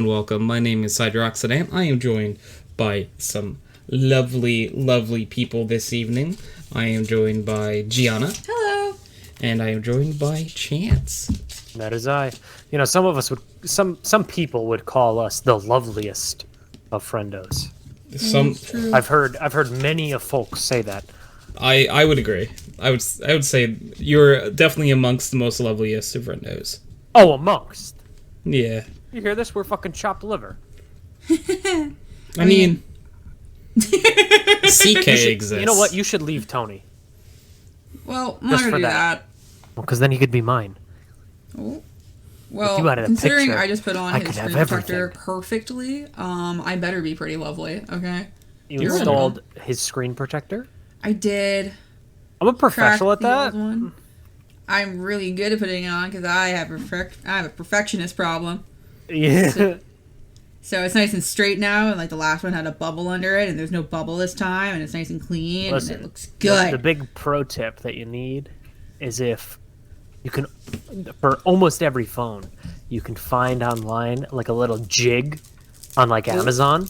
Welcome. My name is HydroxideAnt. I am joined by some lovely, lovely people this evening. I am joined by Gianna. Hello. And I am joined by Chance. That is I. You know, some of us would, some people would call us the loveliest of friendos. I've heard many of folks say that. I would agree. I would say you're definitely amongst the most loveliest of friendos. Oh, amongst. Yeah. You hear this? We're fucking chopped liver. I mean, CK exists. You know what? You should leave Tony. Well, I'm not gonna do that. Well, because then he could be mine. Oh. Well, you added a considering picture, I just put on I his could have screen protector everything. perfectly, I better be pretty lovely, okay? You installed his screen protector? I did. I'm a professional at crack the that. old one. I'm really good at putting it on because I have a perfectionist problem. Yeah. So it's nice and straight now, and like the last one had a bubble under it, and there's no bubble this time, and it's nice and clean, Listen, and it looks good. The big pro tip that you need is if you can, for almost every phone, you can find online like a little jig on like Amazon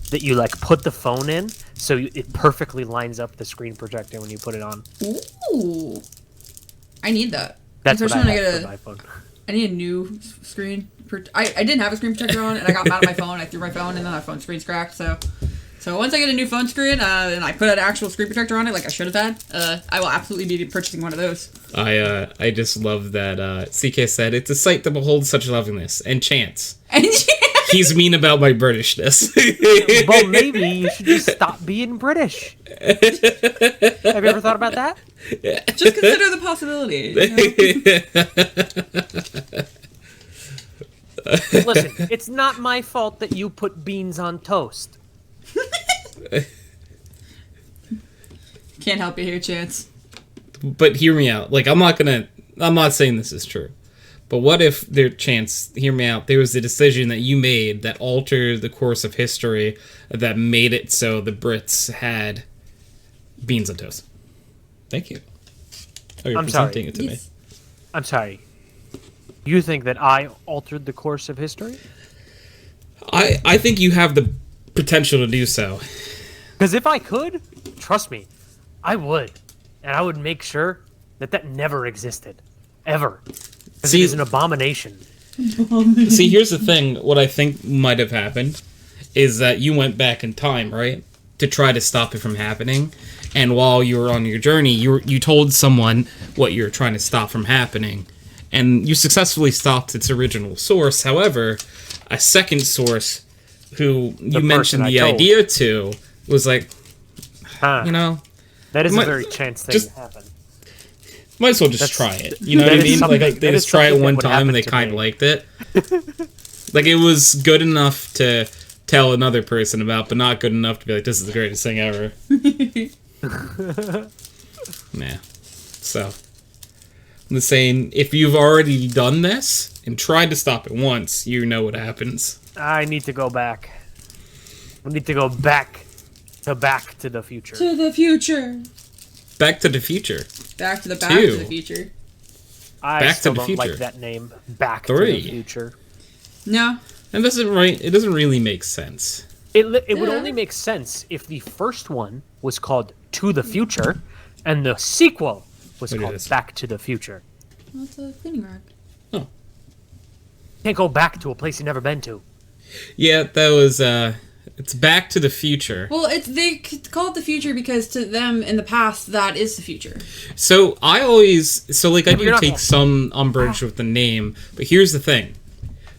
that you like put the phone in, so it perfectly lines up the screen protector when you put it on. Ooh. I need that. That's what I Especially have when for my phone. I need a new screen. I didn't have a screen protector on, and I got mad at my phone. I threw my phone, and then my phone screen's cracked. So once I get a new phone screen, and I put an actual screen protector on it, like I should have had, I will absolutely be purchasing one of those. I just love that CK said, "It's a sight to behold such loveliness." And Chance. He's mean about my Britishness. Well, maybe you should just stop being British. Have you ever thought about that? Just consider the possibility. You know? Listen, it's not my fault that you put beans on toast. Can't help you here, Chance. But hear me out. Like, I'm not saying this is true. But what if hear me out, there was a decision that you made that altered the course of history that made it so the Brits had beans on toast? Thank you. Oh, you're presenting it to me. I'm sorry. You think that I altered the course of history? I think you have the potential to do so. Because if I could, trust me, I would. And I would make sure that never existed. Ever. Because it is an abomination. See, here's the thing. What I think might have happened is that you went back in time, right? To try to stop it from happening. And while you were on your journey, you told someone what you were trying to stop from happening. And you successfully stopped its original source. However, a second source who you mentioned the idea to was like, you know... That is a very chance thing to happen. Might as well just try it. You know what I mean? Like, they just try it one time and they kind of liked it. Like, it was good enough to tell another person about, but not good enough to be like, this is the greatest thing ever. Nah. So, I'm just saying, if you've already done this and tried to stop it once, you know what happens. I need to go back. We need to go back to the future. To the future. Back to the future. Back to the future. I still don't like that name. Back to the future. No. It doesn't really make sense. It would only make sense if the first one was called To the Future, and the sequel was called Back to the Future. Well, it's a cleaning rag. Oh. Can't go back to a place you've never been to. Yeah, that was, it's Back to the Future. Well, they call it the future because to them in the past, that is the future. So, I do take some umbrage with the name, but here's the thing.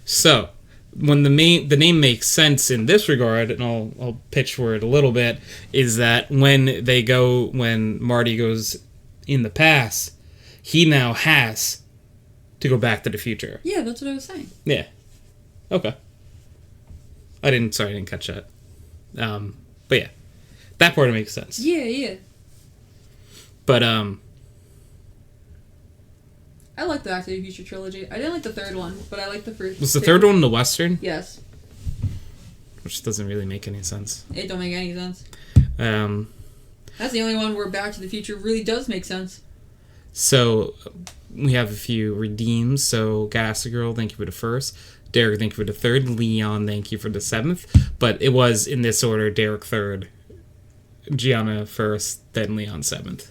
So, when the name makes sense in this regard, and I'll pitch for it a little bit, is that when Marty goes in the past, he now has to go back to the future. Yeah, that's what I was saying. Yeah. Okay. I didn't catch that. But yeah, that part makes sense. Yeah. But I like the Back to the Future trilogy. I didn't like the third one, but I like the first. Was the third one the Western? Yes. Which doesn't really make any sense. It don't make any sense. That's the only one where Back to the Future really does make sense. So we have a few redeems. So Gas Girl, thank you for the first. Derek, thank you for the 3rd. Leon, thank you for the 7th. But it was in this order: Derek 3rd, Gianna 1st, then Leon 7th.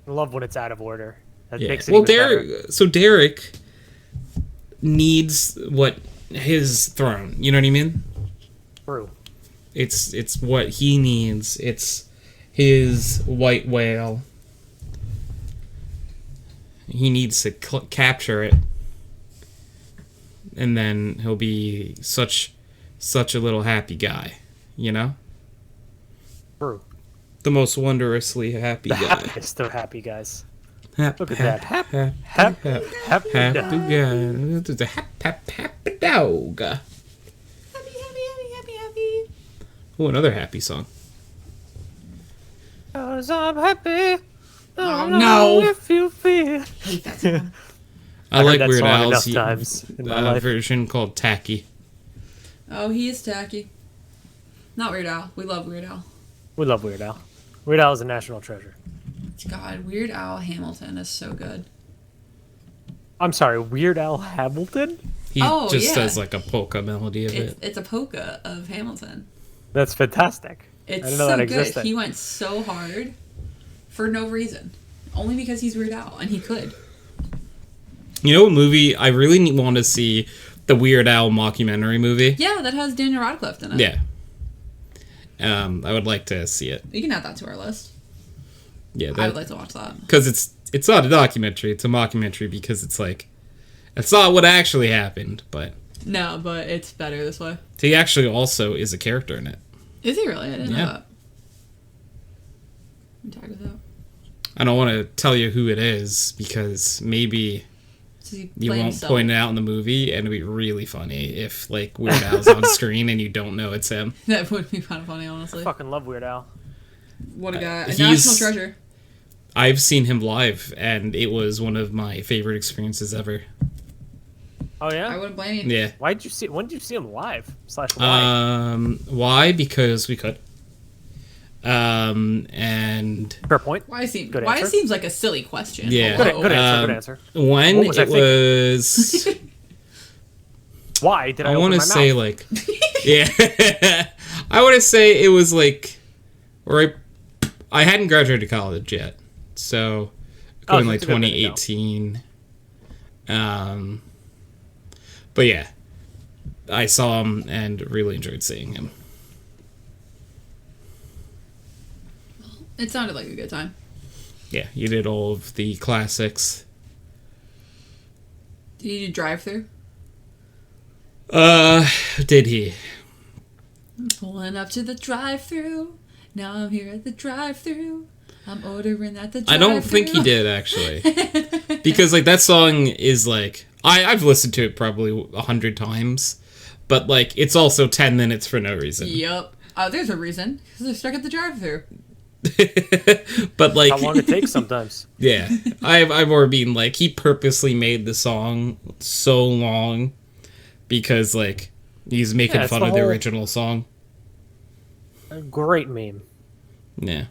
I love when it's out of order. That Yeah. makes it Well, even Derek. better. So Derek needs what his throne. You know what I mean? True. It's what he needs. It's his white whale. He needs to capture it, and then he'll be such a little happy guy, you know? True. The most wondrously happy The guy. happiest of happy guys. Look at that. Happy Happy guy. It's a happy dog. Happy. Oh, another happy song. 'Cause I'm happy. Oh, no. If you feel. Hate that song. I heard like that Weird song Al's enough times in my life. version called Tacky. Oh, he is tacky. Not Weird Al. We love Weird Al. We love Weird Al. Weird Al is a national treasure. God, Weird Al Hamilton is so good. I'm sorry, Weird Al Hamilton? He Oh, just yeah. does like a polka melody of it. It's a polka of Hamilton. That's fantastic. It's I didn't know so that good. existed. He went so hard for no reason. Only because he's Weird Al, and he could. You know what movie I really want to see? The Weird Al mockumentary movie. Yeah, that has Daniel Radcliffe in it. Yeah. I would like to see it. You can add that to our list. Yeah, I would like to watch that. because it's not a documentary; it's a mockumentary because it's like it's not what actually happened, but No, but it's better this way. he actually also is a character in it. Is he really? I didn't Yeah. know that. Tag us out. I don't want to tell you who it is because maybe Does he you play won't himself? point it out in the movie, and it'd be really funny if like Weird Al's on screen and you don't know it's him. That would be kind of funny, honestly. I fucking love Weird Al. What a guy. A he's- national treasure. I've seen him live, and it was one of my favorite experiences ever. Oh I yeah? wouldn't blame you. Yeah. When did you see him live? / why? Why? Because we could. And Fair point. Why Good it answer. seems like a silly question. Yeah. Hello. Good answer. Um, Good answer. when What was I it was, Why did I I open want my to say mouth? like, yeah, I want to say it was like, right. I hadn't graduated college yet, so going so like it's a good bit ago. 2018. But yeah, I saw him and really enjoyed seeing him. It sounded like a good time. Yeah, you did all of the classics. Did you do drive-through? Did he? Pulling up to the drive-through. Now I'm here at the drive-through. I'm ordering at the drive-through. I don't think he did actually, because like that song is like I've listened to it probably 100 times, but like it's also 10 minutes for no reason. Yep. There's a reason. Because they're stuck at the drive-through. But like How long it takes sometimes. yeah, I've more been like he purposely made the song so long because like he's making Yeah, it's fun the of the whole- original song. A great meme. Yeah.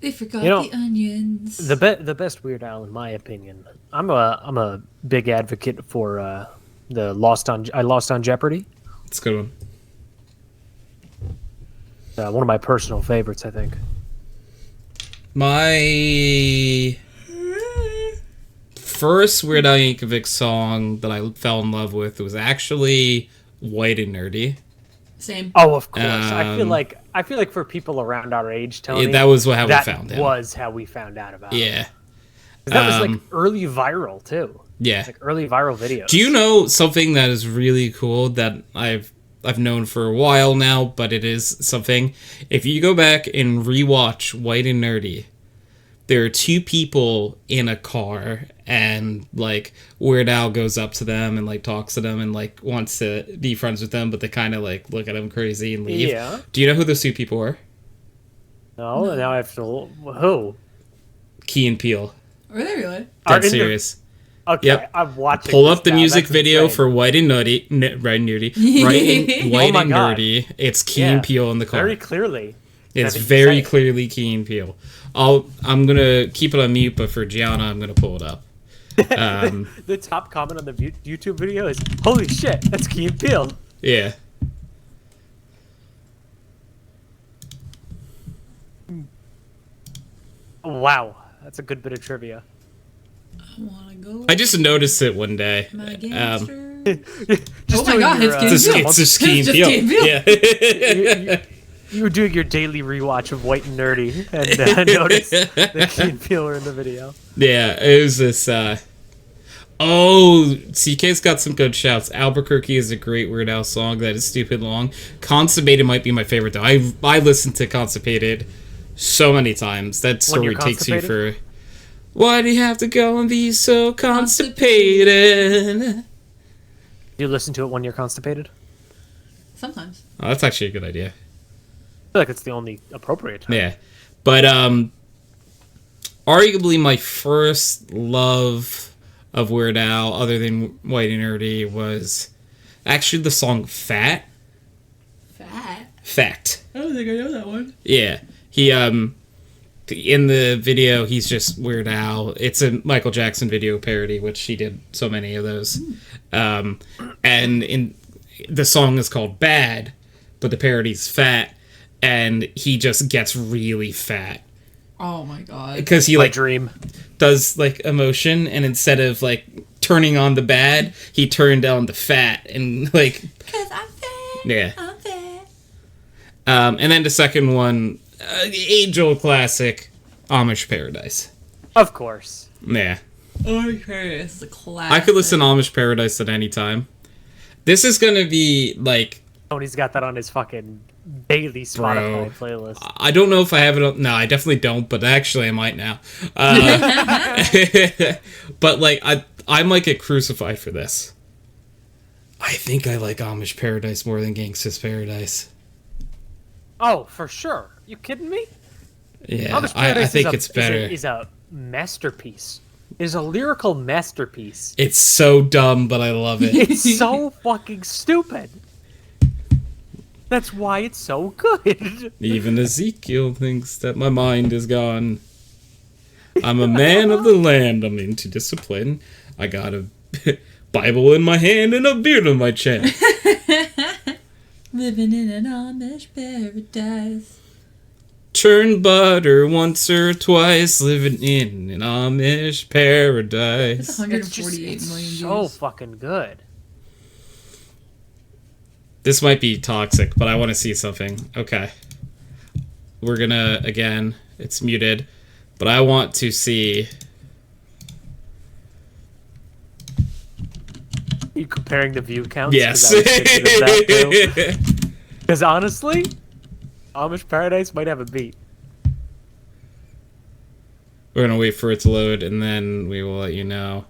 They forgot You know, the onions. The best Weird Al, in my opinion. I'm a big advocate for the Lost on Jeopardy. It's a good one. One of my personal favorites, I think. My first Weird Al Yankovic song that I fell in love with was actually White and Nerdy. Same. Oh, of course. I feel Um, like for people around our age, Tony, that was how we that found him. was how we found out about him. Yeah. 'Cause that was like early viral too. Yeah. Like early viral videos. Do you know something that is really cool that I've known for a while now, but it is something? If you go back and rewatch White and Nerdy, there are two people in a car, and like Weird Al goes up to them and like talks to them and like wants to be friends with them, but they kind of like look at him crazy and leave. Yeah. Do you know who those two people were? No, now I have to. Who? Key and Peele. Were they really? Are Dead in the- serious. Okay, Yep. I'm watching. Pull this up the now. music That's video insane. for White and Nerdy. Right, Nerdy. Right, and, White Oh my and God. Nerdy. It's Key Yeah, and Peele in the car. very clearly. It's I think very you say it. clearly Key and Peele. I'm gonna keep it on mute, but for Gianna, I'm gonna pull it up. The top comment on the YouTube video is, "Holy shit, that's Key and Peele." Yeah. Wow, that's a good bit of trivia. I wanna go. I just noticed it one day. My gangster. Just Oh my doing god, your, it's Key and Peele. It's just Key and It's just Peele. Key and Peele. Yeah. You were doing your daily rewatch of White and Nerdy, and noticed that Key and Peele were in the video. Yeah, it was this, Oh, CK's got some good shouts. Albuquerque is a great Weird Al song that is stupid long. Constipated might be my favorite, though. I listened to Constipated so many times. That story takes you for... Why do you have to go and be so constipated? Do you listen to it when you're constipated? Sometimes. Oh, that's actually a good idea. I feel like it's the only appropriate time. Yeah. But, arguably my first love of Weird Al, other than White and Nerdy, was actually the song Fat. Fact. I don't think I know that one. Yeah. He, in the video, he's just Weird Al. It's a Michael Jackson video parody, which he did so many of those. And the song is called Bad, but the parody's Fat, and he just gets really fat. Oh my god. Because he, My like, dream. does, like, emotion, and instead of, like, turning on the bad, he turned on the fat, and, like... Cause I'm fat. Yeah. I'm fat. And then the second one, age-old classic, Amish Paradise. Of course. Yeah. Amish Paradise is a classic. I could listen to Amish Paradise at any time. This is gonna be, like... Tony's got that on his fucking daily Spotify playlist. I don't know if I have it on... No, I definitely don't, but actually I might now. But, like, I might get crucified for this. I think I like Amish Paradise more than Gangsta's Paradise. Oh, for sure. You kidding me? Yeah, Amish I Paradise think it's better. Is a masterpiece. Is a lyrical masterpiece. It's so dumb, but I love it. It's so fucking stupid. That's why it's so good. Even Ezekiel thinks that my mind is gone. I'm a man of the land. I'm into discipline. I got a Bible in my hand and a beard on my chin. Living in an Amish paradise. Churn butter once or twice. Living in an Amish It's paradise. 148 million So views. fucking good. This might be toxic, but I want to see something. Okay. We're gonna, again, it's muted, but I want to see... You comparing the view counts? Yes. Because honestly, Amish Paradise might have a beat. We're gonna wait for it to load, and then we will let you know.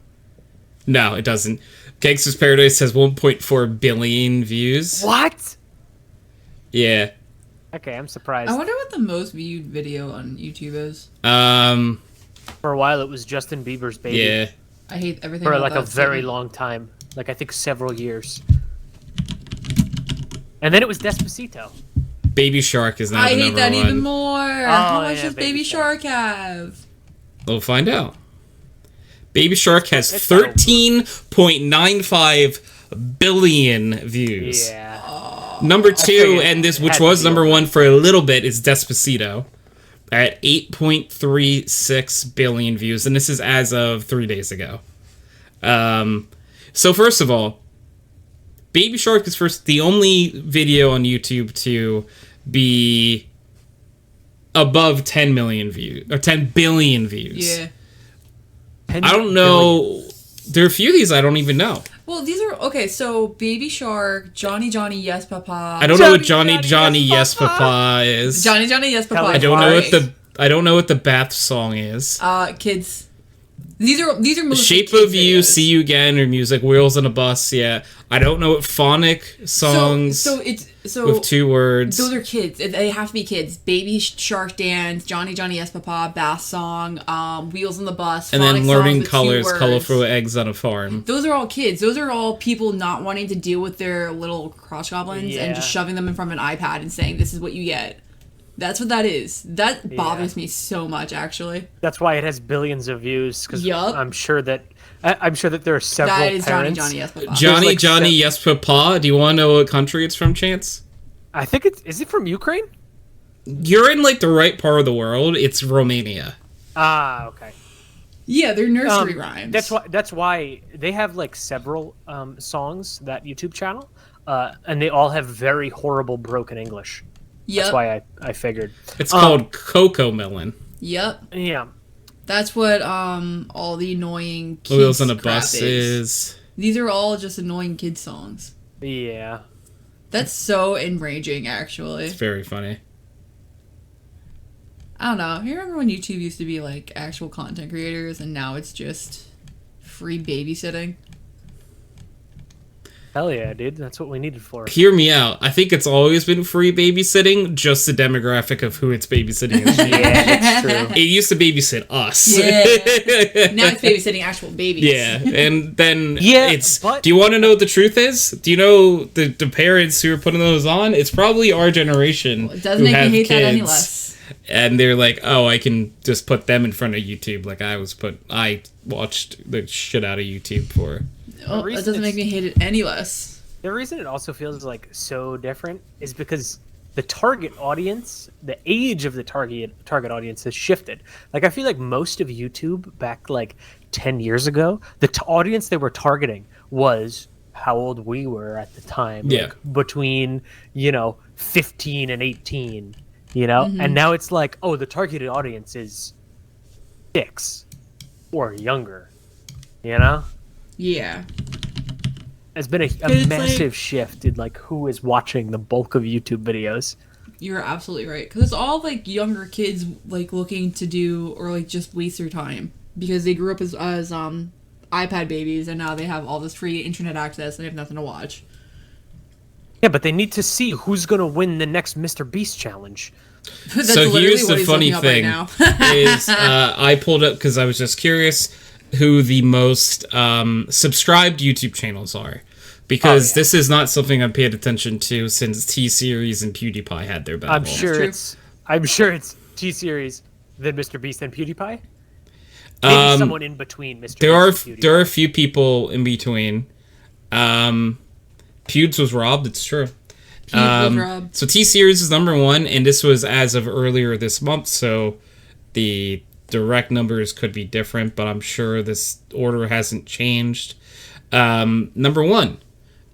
No, it doesn't. Gangsta's Paradise has 1.4 billion views. What? Yeah. Okay, I'm surprised. I wonder what the most viewed video on YouTube is. For a while, it was Justin Bieber's Baby. Yeah. I hate everything For about like a that very statement. long time. Like, I think several years. And then it was Despacito. Baby Shark is now I the hate number that one. even more. How much yeah, does Baby Baby Shark have? We'll find out. Baby Shark has It's 13.95 billion views. Yeah. Number two, figured and this, it which had to was be number over. one for a little bit, is Despacito at 8.36 billion views, and this is as of 3 days ago. So first of all, Baby Shark is the only video on YouTube to be above 10 million views or 10 billion views. Yeah. I don't know. There are a few of these I don't even know. Well, these are okay. So, Baby Shark, Johnny Yes Papa. I don't know what Johnny Yes Papa is. Johnny Yes Papa. Kelly I don't know Alright. what I don't know what the Bath song is. Kids. These are mostly Shape kids of You, videos. See You Again, or Music, Wheels on a Bus. Yeah, I don't know what phonic songs So it's with 2 words. Those are kids. They have to be kids. Baby Shark Dance, Johnny Yes Papa, Bath Song, Wheels on the Bus, and phonic then songs learning with 2 colors, words. colorful eggs on a farm. Those are all kids. Those are all people not wanting to deal with their little crotch goblins Yeah. and just shoving them in front of an iPad and saying, "This is what you get." That's what that is. That bothers me so much, actually. That's why it has billions of views. Because Yup. I'm sure that there are several That is parents. Johnny, yes, Papa. Johnny, like Johnny, yes, Papa. Do you want to know what country it's from, Chance? I think is it from Ukraine? You're in like the right part of the world. It's Romania. Ah, okay. Yeah, they're nursery rhymes. That's why they have like several songs, that YouTube channel, and they all have very horrible broken English. Yep. That's why I figured. It's called Coco Melon. Yep. Yeah. That's what all the annoying kids Wheels on a crap Bus is. is. These are all just annoying kid songs. Yeah. That's so enraging, actually. It's very funny. I don't know. You remember when YouTube used to be like actual content creators and now it's just free babysitting? Hell yeah, dude. That's what we needed for. Hear me out. I think it's always been free babysitting, just the demographic of who it's babysitting is. Yeah, that's true. It used to babysit us. Yeah. Now it's babysitting actual babies. Yeah, and then Yeah, it's... but- Do you want to know what the truth is? Do you know the parents who are putting those on? It's probably our generation Well, it doesn't who make have me hate kids, that any less. and they're like, oh, I can just put them in front of YouTube. Like I watched the shit out of YouTube for... Oh, reason it doesn't make it's- me hate it any less. The reason it also feels like so different is because the target audience, the age of the target audience has shifted. Like, I feel like most of YouTube back like 10 years ago, the audience they were targeting was how old we were at the time. Yeah. Like, between, 15 and 18, And now it's like, oh, the targeted audience is 6 or younger, Yeah. It's been a it's massive shift in like who is watching the bulk of YouTube videos. You're absolutely right. Because it's all like younger kids like looking to do or like just waste their time. Because they grew up as iPad babies and now they have all this free internet access and they have nothing to watch. Yeah, but they need to see who's gonna win the next Mr. Beast challenge. That's So literally here's what the he's funny looking up thing right now. is I pulled up because I was just curious who the most subscribed YouTube channels are, because this is not something I've paid attention to since T-Series and PewDiePie had their battle. I'm sure true. it's T-Series, then Mr. Beast, then PewDiePie. Maybe someone in between Mr. There Beast are and PewDiePie. there are a few people in between. Pewds was robbed. It's true. Was robbed. So T-Series is number 1, and this was as of earlier this month, so the direct numbers could be different, but I'm sure this order hasn't changed. Number 1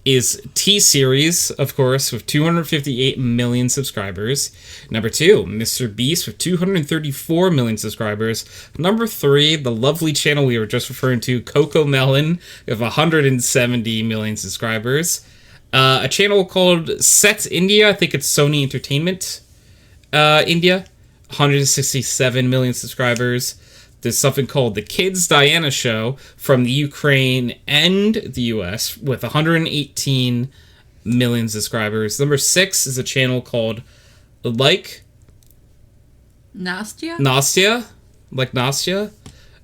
is T-Series, of course, with 258 million subscribers. Number 2, Mr. Beast with 234 million subscribers. Number 3, the lovely channel we were just referring to, Coco Melon, with 170 million subscribers. A channel called Sets India, I think it's Sony Entertainment India, 167 million subscribers. There's something called The Kids Diana Show from the Ukraine and the US with 118 million subscribers. Number 6 is a channel called Like Nastya? Nastya,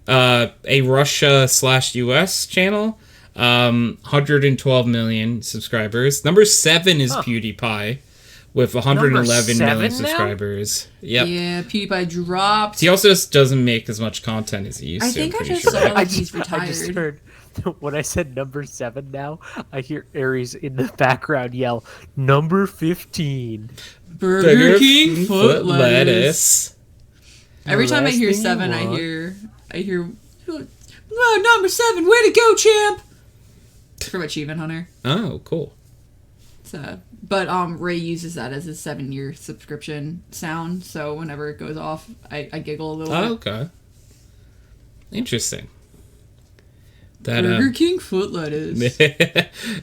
a Russia/US channel, 112 million subscribers. Number 7 is PewDiePie with 111 Number million 7 now? subscribers. Yep. Yeah, PewDiePie dropped. He also just doesn't make as much content as he used I to. think I'm I pretty just sure. saw like he's I just retired. heard when I said number 7 now, I hear Aries in the background yell, number 15. Burger King foot lettuce. Every time I Last hear thing you 7, I want. hear, oh, number 7, way to go, champ! From Achievement Hunter. Oh, cool. But Ray uses that as his 7-year subscription sound, so whenever it goes off, I giggle a little Oh, bit. okay. Interesting. That Burger King foot lettuce.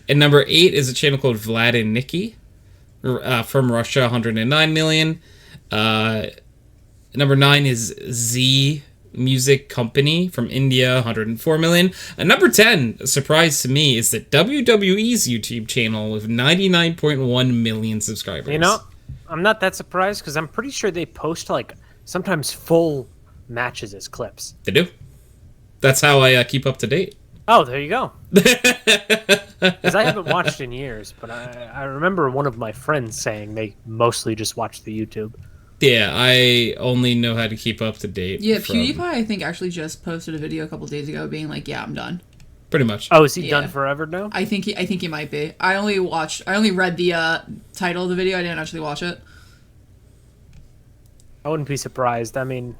and number 8 is a channel called Vlad and Nikki, from Russia, 109 million. Number 9 is Z Music Company from India, 104 million. And number 10, a surprise to me, is the WWE's YouTube channel with 99.1 million subscribers. You know, I'm not that surprised because I'm pretty sure they post like sometimes full matches as clips. They do. That's how I keep up to date. Oh, there you go. Because I haven't watched in years, but I remember one of my friends saying they mostly just watch the YouTube. Yeah, I only know how to keep up to date. Yeah, from- PewDiePie, I think, actually just posted a video a couple days ago being like, yeah, I'm done. Pretty much. Oh, is he Yeah. done forever now? I think he might be. I only read the title of the video. I didn't actually watch it. I wouldn't be surprised. I mean,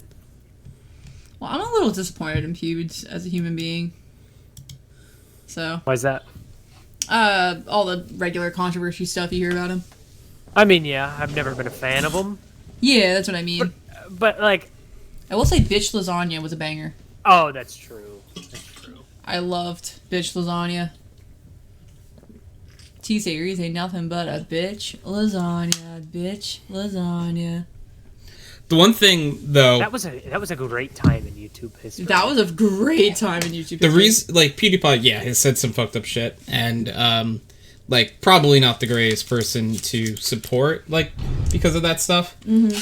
Well, I'm a little disappointed in Pewds as a human being. So, why is that? all the regular controversy stuff you hear about him. I mean, yeah, I've never been a fan of him, Yeah, that's what I mean. but like, I will say Bitch Lasagna was a banger. oh, that's true. That's true. I loved Bitch Lasagna. T-Series ain't nothing but a bitch lasagna, bitch lasagna. The one thing, though, That was a great time in YouTube history. That was a great time in YouTube. the history. reason, like, PewDiePie, yeah, has said some fucked up shit, and, like, probably not the greatest person to support, like, because of that stuff. Mm-hmm.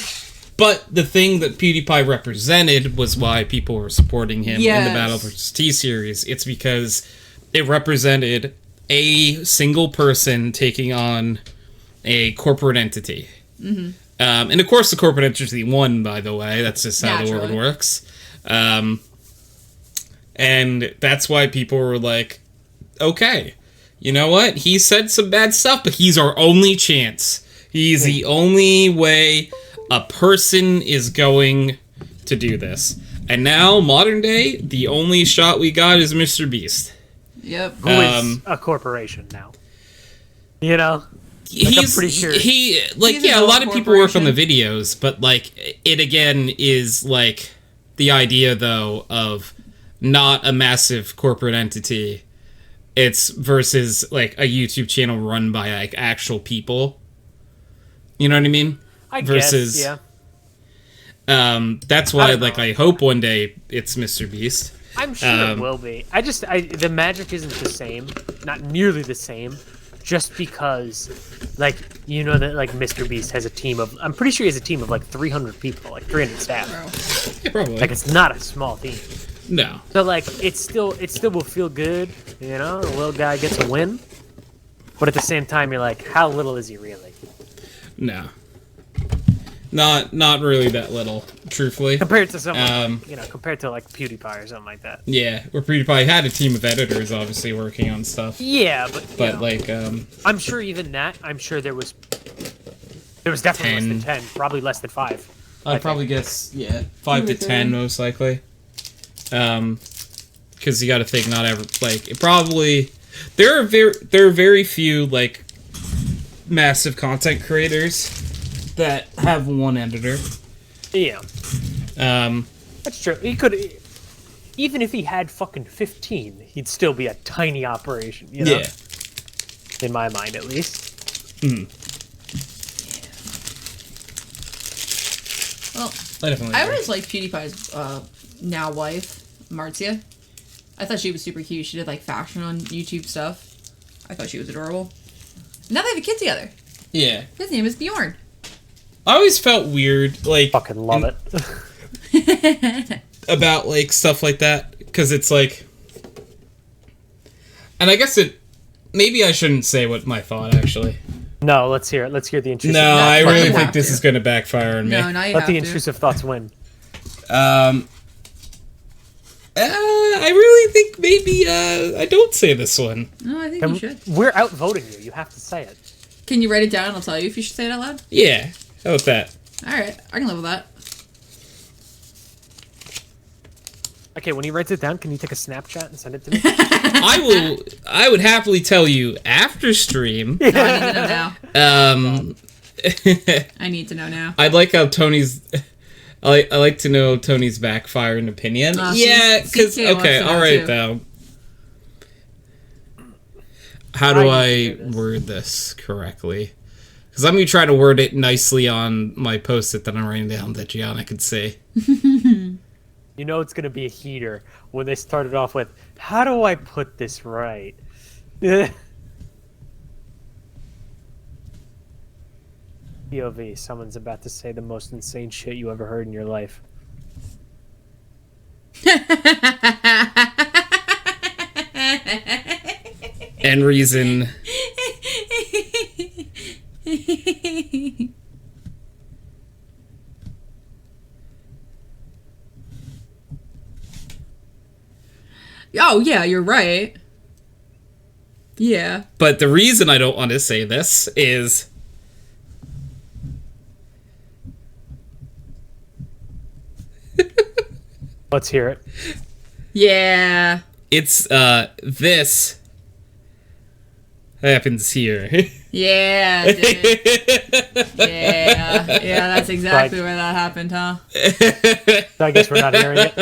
But the thing that PewDiePie represented was why people were supporting him in the Battle vs. T-Series. It's because it represented a single person taking on a corporate entity. Mm-hmm. And of course the corporate entity won, by the way. That's just how the world works. And that's why people were like, okay, you know what? He said some bad stuff, but he's our only chance. He's the only way a person is going to do this. And now, modern day, the only shot we got is Mr. Beast. Yep. Who is a corporation now? You know? Like, I'm pretty sure. He's a a lot of people work on the corporation. videos, but, like, it again is, like, the idea, though, of not a massive corporate entity. It's versus, like, a YouTube channel run by, like, actual people. You know what I mean? I versus, guess, yeah. That's why, I don't like, know. I hope one day it's Mr. Beast. I'm sure it will be. The magic isn't the same. Not nearly the same. Just because, like, you know that, like, Mr. Beast has a team of... I'm pretty sure he has a team of, like, 300 people. Like, 300 staff. Yeah, probably. Like, it's not a small team. No. So, like, it still will feel good, you know? The little guy gets a win. But at the same time, you're like, how little is he really? No. Not really that little, truthfully. Compared to someone, compared to, like, PewDiePie or something like that. Yeah, where PewDiePie had a team of editors, obviously, working on stuff. Yeah, but you know, like, I'm sure even that, I'm sure there was definitely less than 10, probably less than 5. I'd probably guess, 5 to 10, most likely. Because you gotta think, not every, like, it probably... There are very few, like, massive content creators that have one editor. Yeah. That's true. He could, even if he had fucking 15, he'd still be a tiny operation, you know? Yeah. In my mind, at least. Well, I definitely I agree. always liked PewDiePie's now wife, Marcia. I thought she was super cute. She did, like, fashion on YouTube stuff. I thought she was adorable. Now they have a kid together. Yeah. His name is Bjorn. I always felt weird, like... Fucking love it. about, like, stuff like that, because it's, like... And I guess maybe I shouldn't say what my thought, actually. No, let's hear it. Let's hear the intrusive No, thoughts. I you really have think this to. is going to backfire on me. No, now you Let have the to. intrusive thoughts win. I really think maybe, I don't say this one. No, I think you should. We're outvoting you. You have to say it. Can you write it down and I'll tell you if you should say it out loud? Yeah, how about that? Alright, I can live with that. Okay, when he writes it down, can you take a Snapchat and send it to me? I would happily tell you after stream. No, I need to know now. I need to know now. I'd like how Tony's... I like to know Tony's backfiring opinion. Yeah, because... CK wants Okay, to know alright, too. though. How do I I need to do this. word this correctly? Because I'm going to try to word it nicely on my post-it that I'm writing down that Gianna could see. You know it's going to be a heater when they started off with, how do I put this right? POV, someone's about to say the most insane shit you ever heard in your life. And reason... Oh, yeah, you're right. Yeah. But the reason I don't want to say this is... Let's hear it. Yeah. It's, this happens here. Yeah, dude. Yeah, that's exactly Right. where that happened, huh? So I guess we're not hearing it.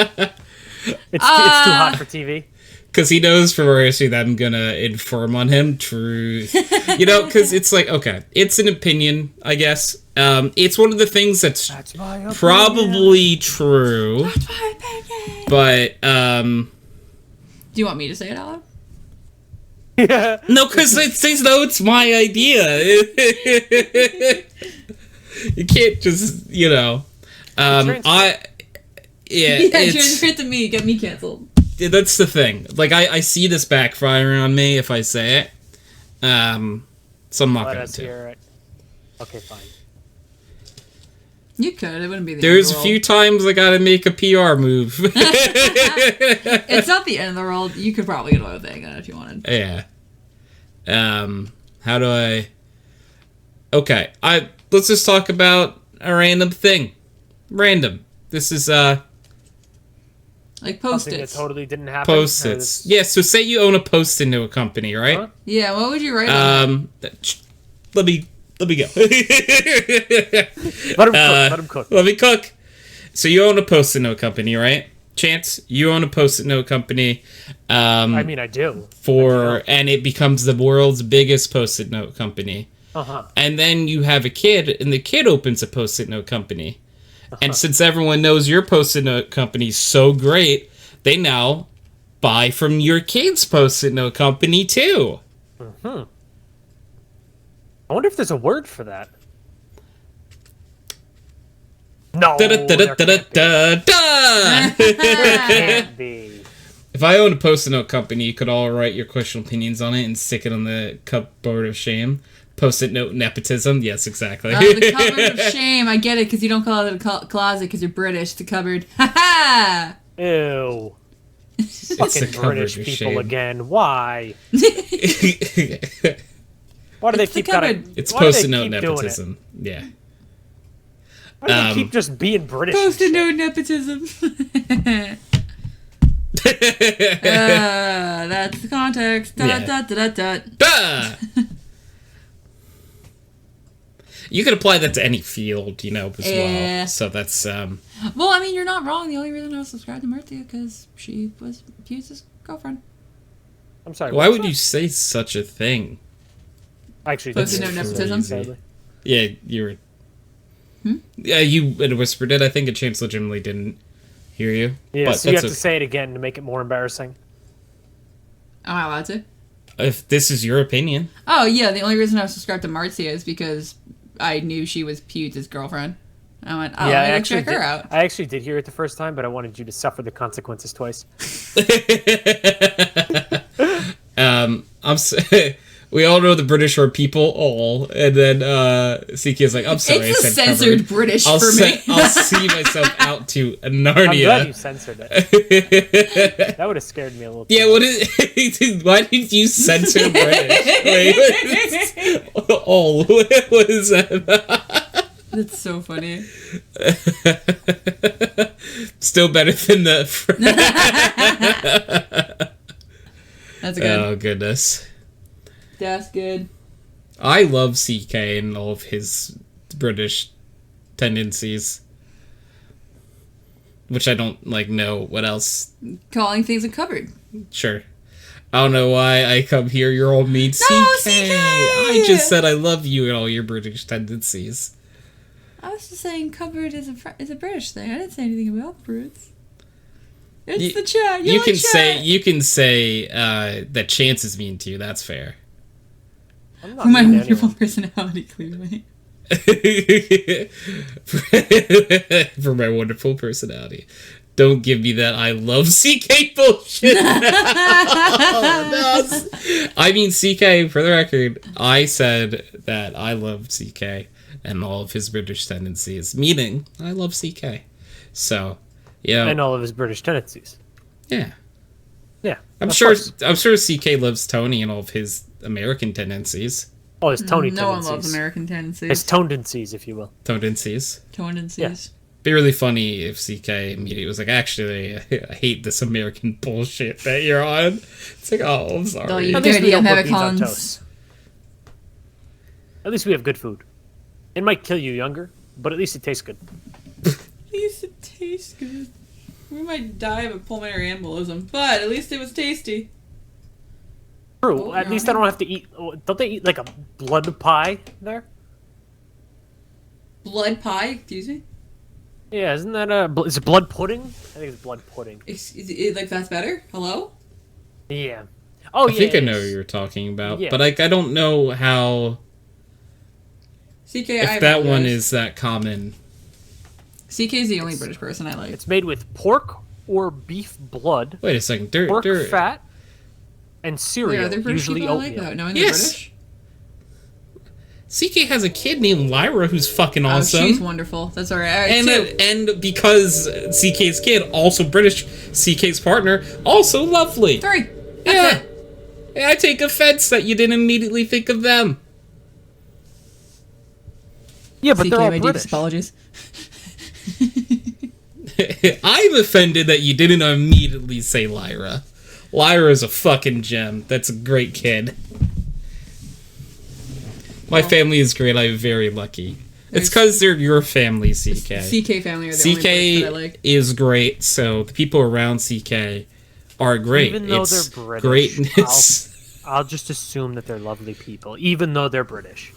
It's too hot for TV. Because he knows for Morrissey that I'm gonna inform on him truth. Because it's like, okay, it's an opinion, I guess. It's one of the things that's my opinion. probably true. That's my opinion. But, Do you want me to say it out loud? Yeah. no, because it says, no, it's my idea. You can't just, Yeah, transfer it to me. Get me canceled. that's the thing. Like, I see this backfiring on me if I say it. So I'm not Let going us to. hear it. Okay, fine. You could. It wouldn't be the There's end a of the few times I gotta make a PR move. world. It's not the end of the world. You could probably get away with saying that if you wanted. Yeah. How do I... Okay, let's just talk about a random thing. Random. This is, Like Something that Post-its. totally didn't happen. Post-its. Yeah, so say you own a Post-it note company, right? Huh? Yeah, what would you write on Let me go. Let him cook. Let me cook. So you own a Post-it note company, right? Chance, you own a Post-it note company. I mean, I do. And it becomes the world's biggest Post-it note company. Uh-huh. And then you have a kid, and the kid opens a Post-it note company. And since everyone knows your Post-it note company is so great, they now buy from your kid's Post-it note company too. I wonder if there's a word for that. No, there Da-da-da-da-da-da-da! can't be. If I owned a Post-it note company, you could all write your questionable opinions on it and stick it on the cupboard of shame. Post-it note nepotism. Yes, exactly. the cupboard of shame. I get it, because you don't call it a closet because you're British. The cupboard. Ha ha! Ew. It's Fucking the cupboard British of people shame. again. Why? Why do they It's the keep gotta? cupboard. It's why do they Post-it note keep doing it? nepotism. Yeah. Why do they keep just being British? and Post-it shit? note nepotism. That's the context. Dot, Yeah. dot, dot, dot. Duh! You could apply that to any field, as Yeah. well. So that's, Well, I mean, you're not wrong. The only reason I was subscribed to Marthia because she was Pugh's girlfriend. I'm sorry. why what's would you say such a thing? that? Actually, Post-it that's note crazy. nepotism? Sadly. Yeah, you were... Yeah, you had whispered it. I think a chance legitimately didn't hear you. Yeah, But so you have that's to say it again to make it more embarrassing. Am I allowed to? if this is your opinion. Oh, yeah. The only reason I was subscribed to Marthia is because I knew she was Pugh's girlfriend. I went, oh, Yeah, I'm going to check her out. I actually did hear it the first time, but I wanted you to suffer the consequences twice. We all know the British are people, and then CK is like, I'm sorry, It's I the said censored covered. British for me. I'll see myself out to I'm glad Narnia. you censored it. That would have scared me a little. Yeah, too what much. is? Why did you censor British? What is that? That's so funny. Still better than the. That's good. Oh goodness, That's good. I love CK and all of his British tendencies, which I don't know what else. Calling things a cupboard. Sure. I don't know why I come here. You're all mean. CK! CK! I just said I love you and all your British tendencies. I was just saying cupboard is a British thing. I didn't say anything about Brits. It's the chat. You can say that Chance is mean to you. That's fair. I'm not For my mean to wonderful anyone. personality, clearly. For my wonderful personality. Don't give me that I love CK bullshit. I mean, CK, for the record, I said that I love CK and all of his British tendencies, meaning I love CK. So, yeah. And all of his British tendencies. Yeah. Yeah. I'm of sure. course. I'm sure CK loves Tony and all of his American tendencies. Oh, his Tony No one tendencies. loves American tendencies. His tendencies, if you will. Tendencies. Tendencies. Be really funny if CK immediately was like, actually, I hate this American bullshit that you're on. It's like, oh, I'm sorry. Don't you At least we dirty don't put beans on Americans. toast. At least we have good food. It might kill you younger, but at least it tastes good. At least it tastes good. We might die of a pulmonary embolism, but at least it was tasty. True. Oh, At you're least on I don't have to eat. Don't they eat like a blood pie there? Blood pie, excuse me? Yeah, isn't that is it blood pudding? I think it's blood pudding. Is it like that's better? Hello? Yeah. Oh, I yeah. think I it know is. what you're talking about, Yeah. but like, I don't know how CK, if that one is that common. CK is the only British person I like. It's made with pork or beef blood, Wait a second. pork fat, and Wait, cereal, are there British usually people I like oatmeal. without knowing they're Yes. British? CK has a kid named Lyra who's fucking Oh, awesome. she's wonderful. That's alright. and because CK's kid, also British, CK's partner, also lovely. 3. That's Yeah. it. I take offense that you didn't immediately think of them. Yeah, but CK, they're all my British. deepest apologies. I'm offended that you didn't immediately say Lyra. Lyra is a fucking gem. That's a great kid. My family is great. I'm very lucky. It's because they're your family, CK. CK family are the only British that I CK like. is great, so the people around CK are great. Even though It's they're British, greatness. I'll just assume that they're lovely people, even though they're British.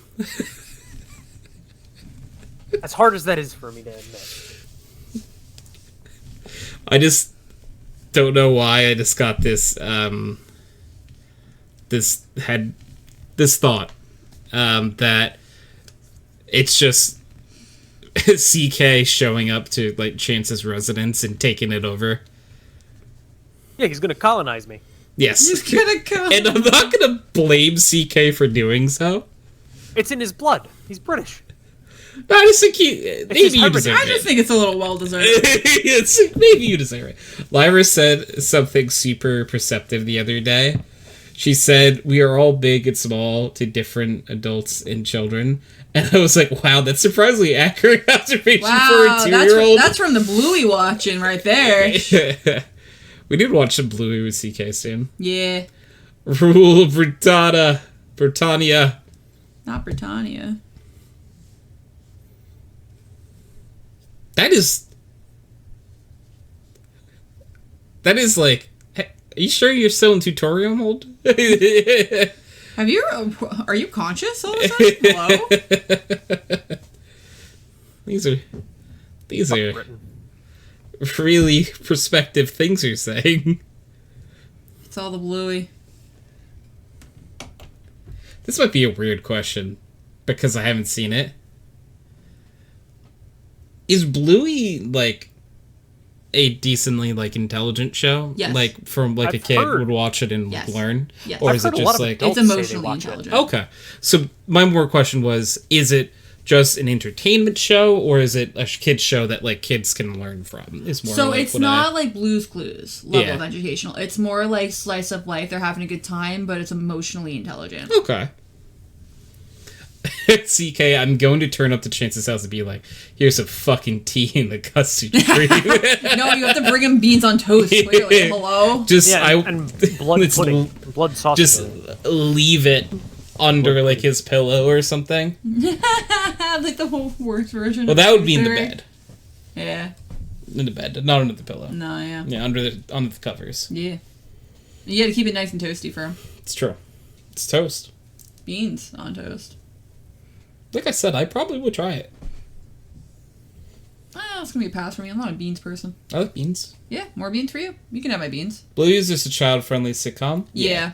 As hard as that is for me to admit. I just don't know why I just got this this thought that it's just CK showing up to like Chance's residence and taking it over. Yeah, he's gonna colonize me. Yes. He's gonna come. And I'm not gonna blame CK for doing so. It's in his blood. He's British. No, I just think his maybe you hybrid. deserve I just it. think it's a little well deserved. Maybe you deserve it. Lyra said something super perceptive the other day. She said, "We are all big and small to different adults and children." And I was like, wow, that's surprisingly accurate observation for Wow, a that's 2-year-old. that's from the Bluey watching right there. We need to watch some Bluey with CK soon. Yeah, Rule of Britannia. not Britannia. That is like, are you sure you're still in tutorial mode? Have you? Are you conscious all of a sudden? Hello. These are Britain. really perspective things you're saying. It's all the Bluey. This might be a weird question because I haven't seen it. Is Bluey like a decently like intelligent show? Yes. Like from like a I've kid heard. would watch it and Yes. learn? Yes. Or I've is heard it a lot just of like adults It's say they emotionally watch it. intelligent. okay? So my more question was: is it just an entertainment show, or is it a kids show that like kids can learn from? Is more So like it's what not like Blue's Clues level Yeah. of educational. It's more like slice of life. They're having a good time, but it's emotionally intelligent. Okay. CK, I'm going to turn up to Chance's house and be like, here's some fucking tea in the custard cream. No, you have to bring him beans on toast. Clearly, hello. Just Yeah, and blood it's pudding, blood sausage. just leave it under like his pillow or something. Like the whole worst version. Well, of that would be in the theory. bed. Yeah. In the bed, not under the pillow. No. Yeah. Yeah, under the covers. Yeah. You got to keep it nice and toasty for him. It's true. It's toast. Beans on toast. Like I said, I probably would try it. It's gonna be a pass for me. I'm not a beans person. I like beans. Yeah, more beans for you. You can have my beans. Bluey is just a child-friendly sitcom. Yeah.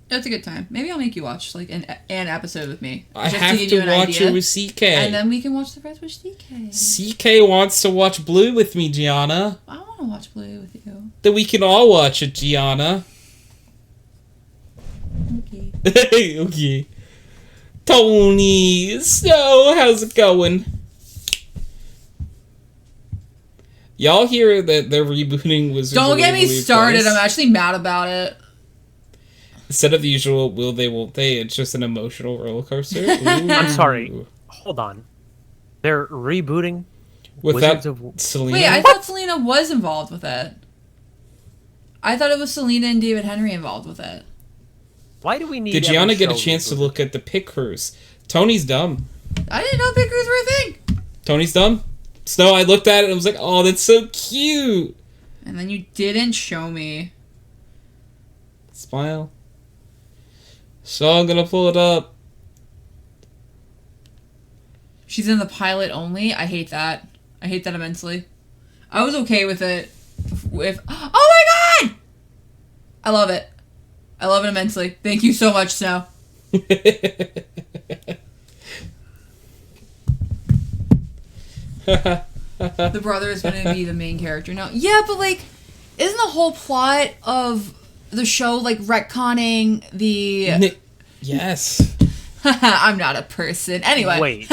That's a good time. Maybe I'll make you watch like an episode with me. I just have give you to an watch idea. it with CK. And then we can watch the rest with CK. CK wants to watch Bluey with me, Gianna. I want to watch Blue with you. Then we can all watch it, Gianna. Okay. Okay. Tony, so how's it going? Y'all hear that they're rebooting Wizards Don't of get me Waverly started. Place? I'm actually mad about it. Instead of the usual will they, won't they, it's just an emotional roller coaster. I'm sorry. Hold on. They're rebooting Without Wizards of... Selena? Wait, I thought Selena was involved with it. I thought it was Selena and David Henry involved with it. Why do we need... Did Gianna every get a show chance to rebooted? look at the pit crews? Tony's dumb. I didn't know pickers were a thing. Tony's dumb? Snow, I looked at it and was like, oh, that's so cute. And then you didn't show me. Smile. So I'm gonna pull it up. She's in the pilot only. I hate that. I hate that immensely. I was okay with it. With oh my god! I love it. I love it immensely. Thank you so much, Snow. The brother is going to be the main character now. Yeah, but like, isn't the whole plot of the show like retconning the? Yes. I'm not a person. Anyway. Wait.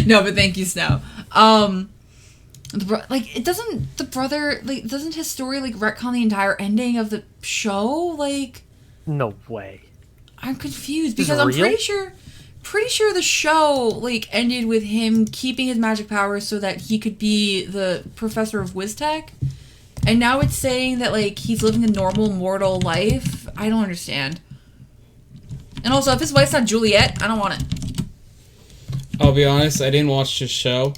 No, but thank you, Snow. Like, it doesn't the brother like doesn't his story like retcon the entire ending of the show? Like, No way. I'm confused Is it because I'm real? pretty sure the show like ended with him keeping his magic powers so that he could be the professor of WizTech. And now it's saying that like he's living a normal mortal life. I don't understand. And also, if his wife's not Juliet, I don't want it. I'll be honest, I didn't watch this show.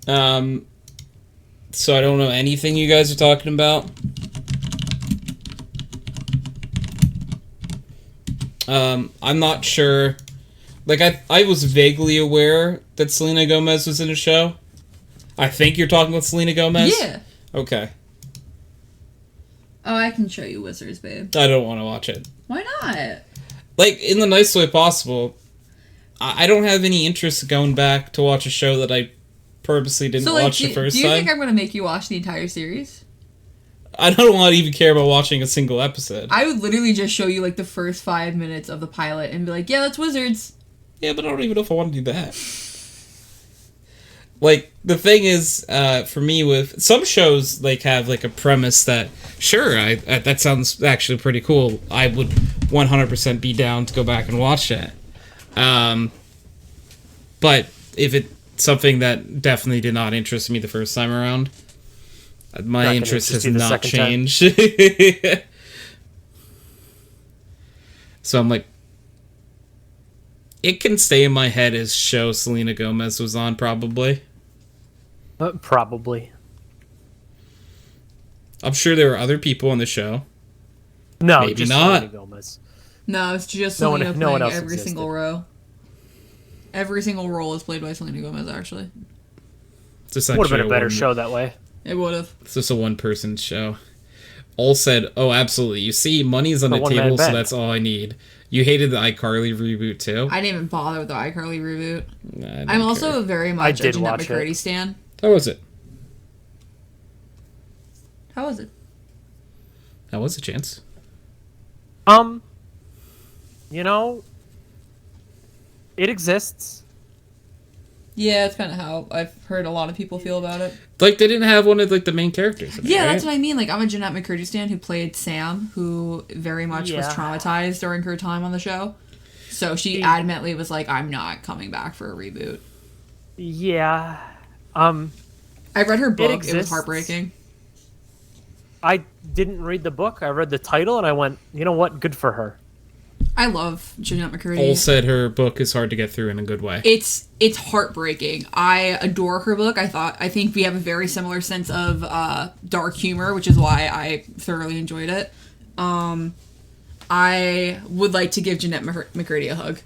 So I don't know anything you guys are talking about. I'm not sure. Like, I was vaguely aware that Selena Gomez was in a show. I think you're talking about Selena Gomez? Yeah. Okay. Oh, I can show you Wizards, babe. I don't want to watch it. Why not? Like, in the nicest way possible. I don't have any interest in going back to watch a show that I purposely didn't watch the first do you time. think I'm going to make you watch the entire series? I don't want to even care about watching a single episode. I would literally just show you, like, the first 5 minutes of the pilot and be like, yeah, that's Wizards. Yeah, but I don't even know if I want to do that. Like, the thing is, for me, with some shows, like, have, like, a premise that, sure, that sounds actually pretty cool. I would 100% be down to go back and watch that. But if it's something that definitely did not interest me the first time around, my Not gonna interest has interest you the not second time. changed. So I'm like, it can stay in my head as show Selena Gomez was on, probably. Probably. I'm sure there were other people on the show. No, Maybe just not. Selena Gomez. No, it's just No one- Selena no one playing else every existed. single row. Every single role is played by Selena Gomez, actually. It's just Would have been a actually better one- show that way. It would have. It's just a one-person show. All said, oh, absolutely. You see, money's on A the one-man table, so band. that's all I need. You hated the iCarly reboot, too? I didn't even bother with the iCarly reboot. Nah, I don't I'm also care. very I much a did Jeanette watch it. McCurdy stan. How was it? How was it? That was a chance. You know, it exists. Yeah, it's kind of how I've heard a lot of people feel about it. Like, they didn't have one of, like, the main characters in it, Yeah, right? that's what I mean. Like, I'm a Jeanette McCurdy stan who played Sam, who very much was Yeah. traumatized during her time on the show. So she adamantly was like, I'm not coming back for a reboot. Yeah. I read her book. It was exists. heartbreaking. I didn't read the book. I read the title and I went, you know what? Good for her. I love Jeanette McCurdy. All said her book is hard to get through in a good way. It's heartbreaking. I adore her book. I think we have a very similar sense of dark humor, which is why I thoroughly enjoyed it. I would like to give Jeanette McCurdy a hug.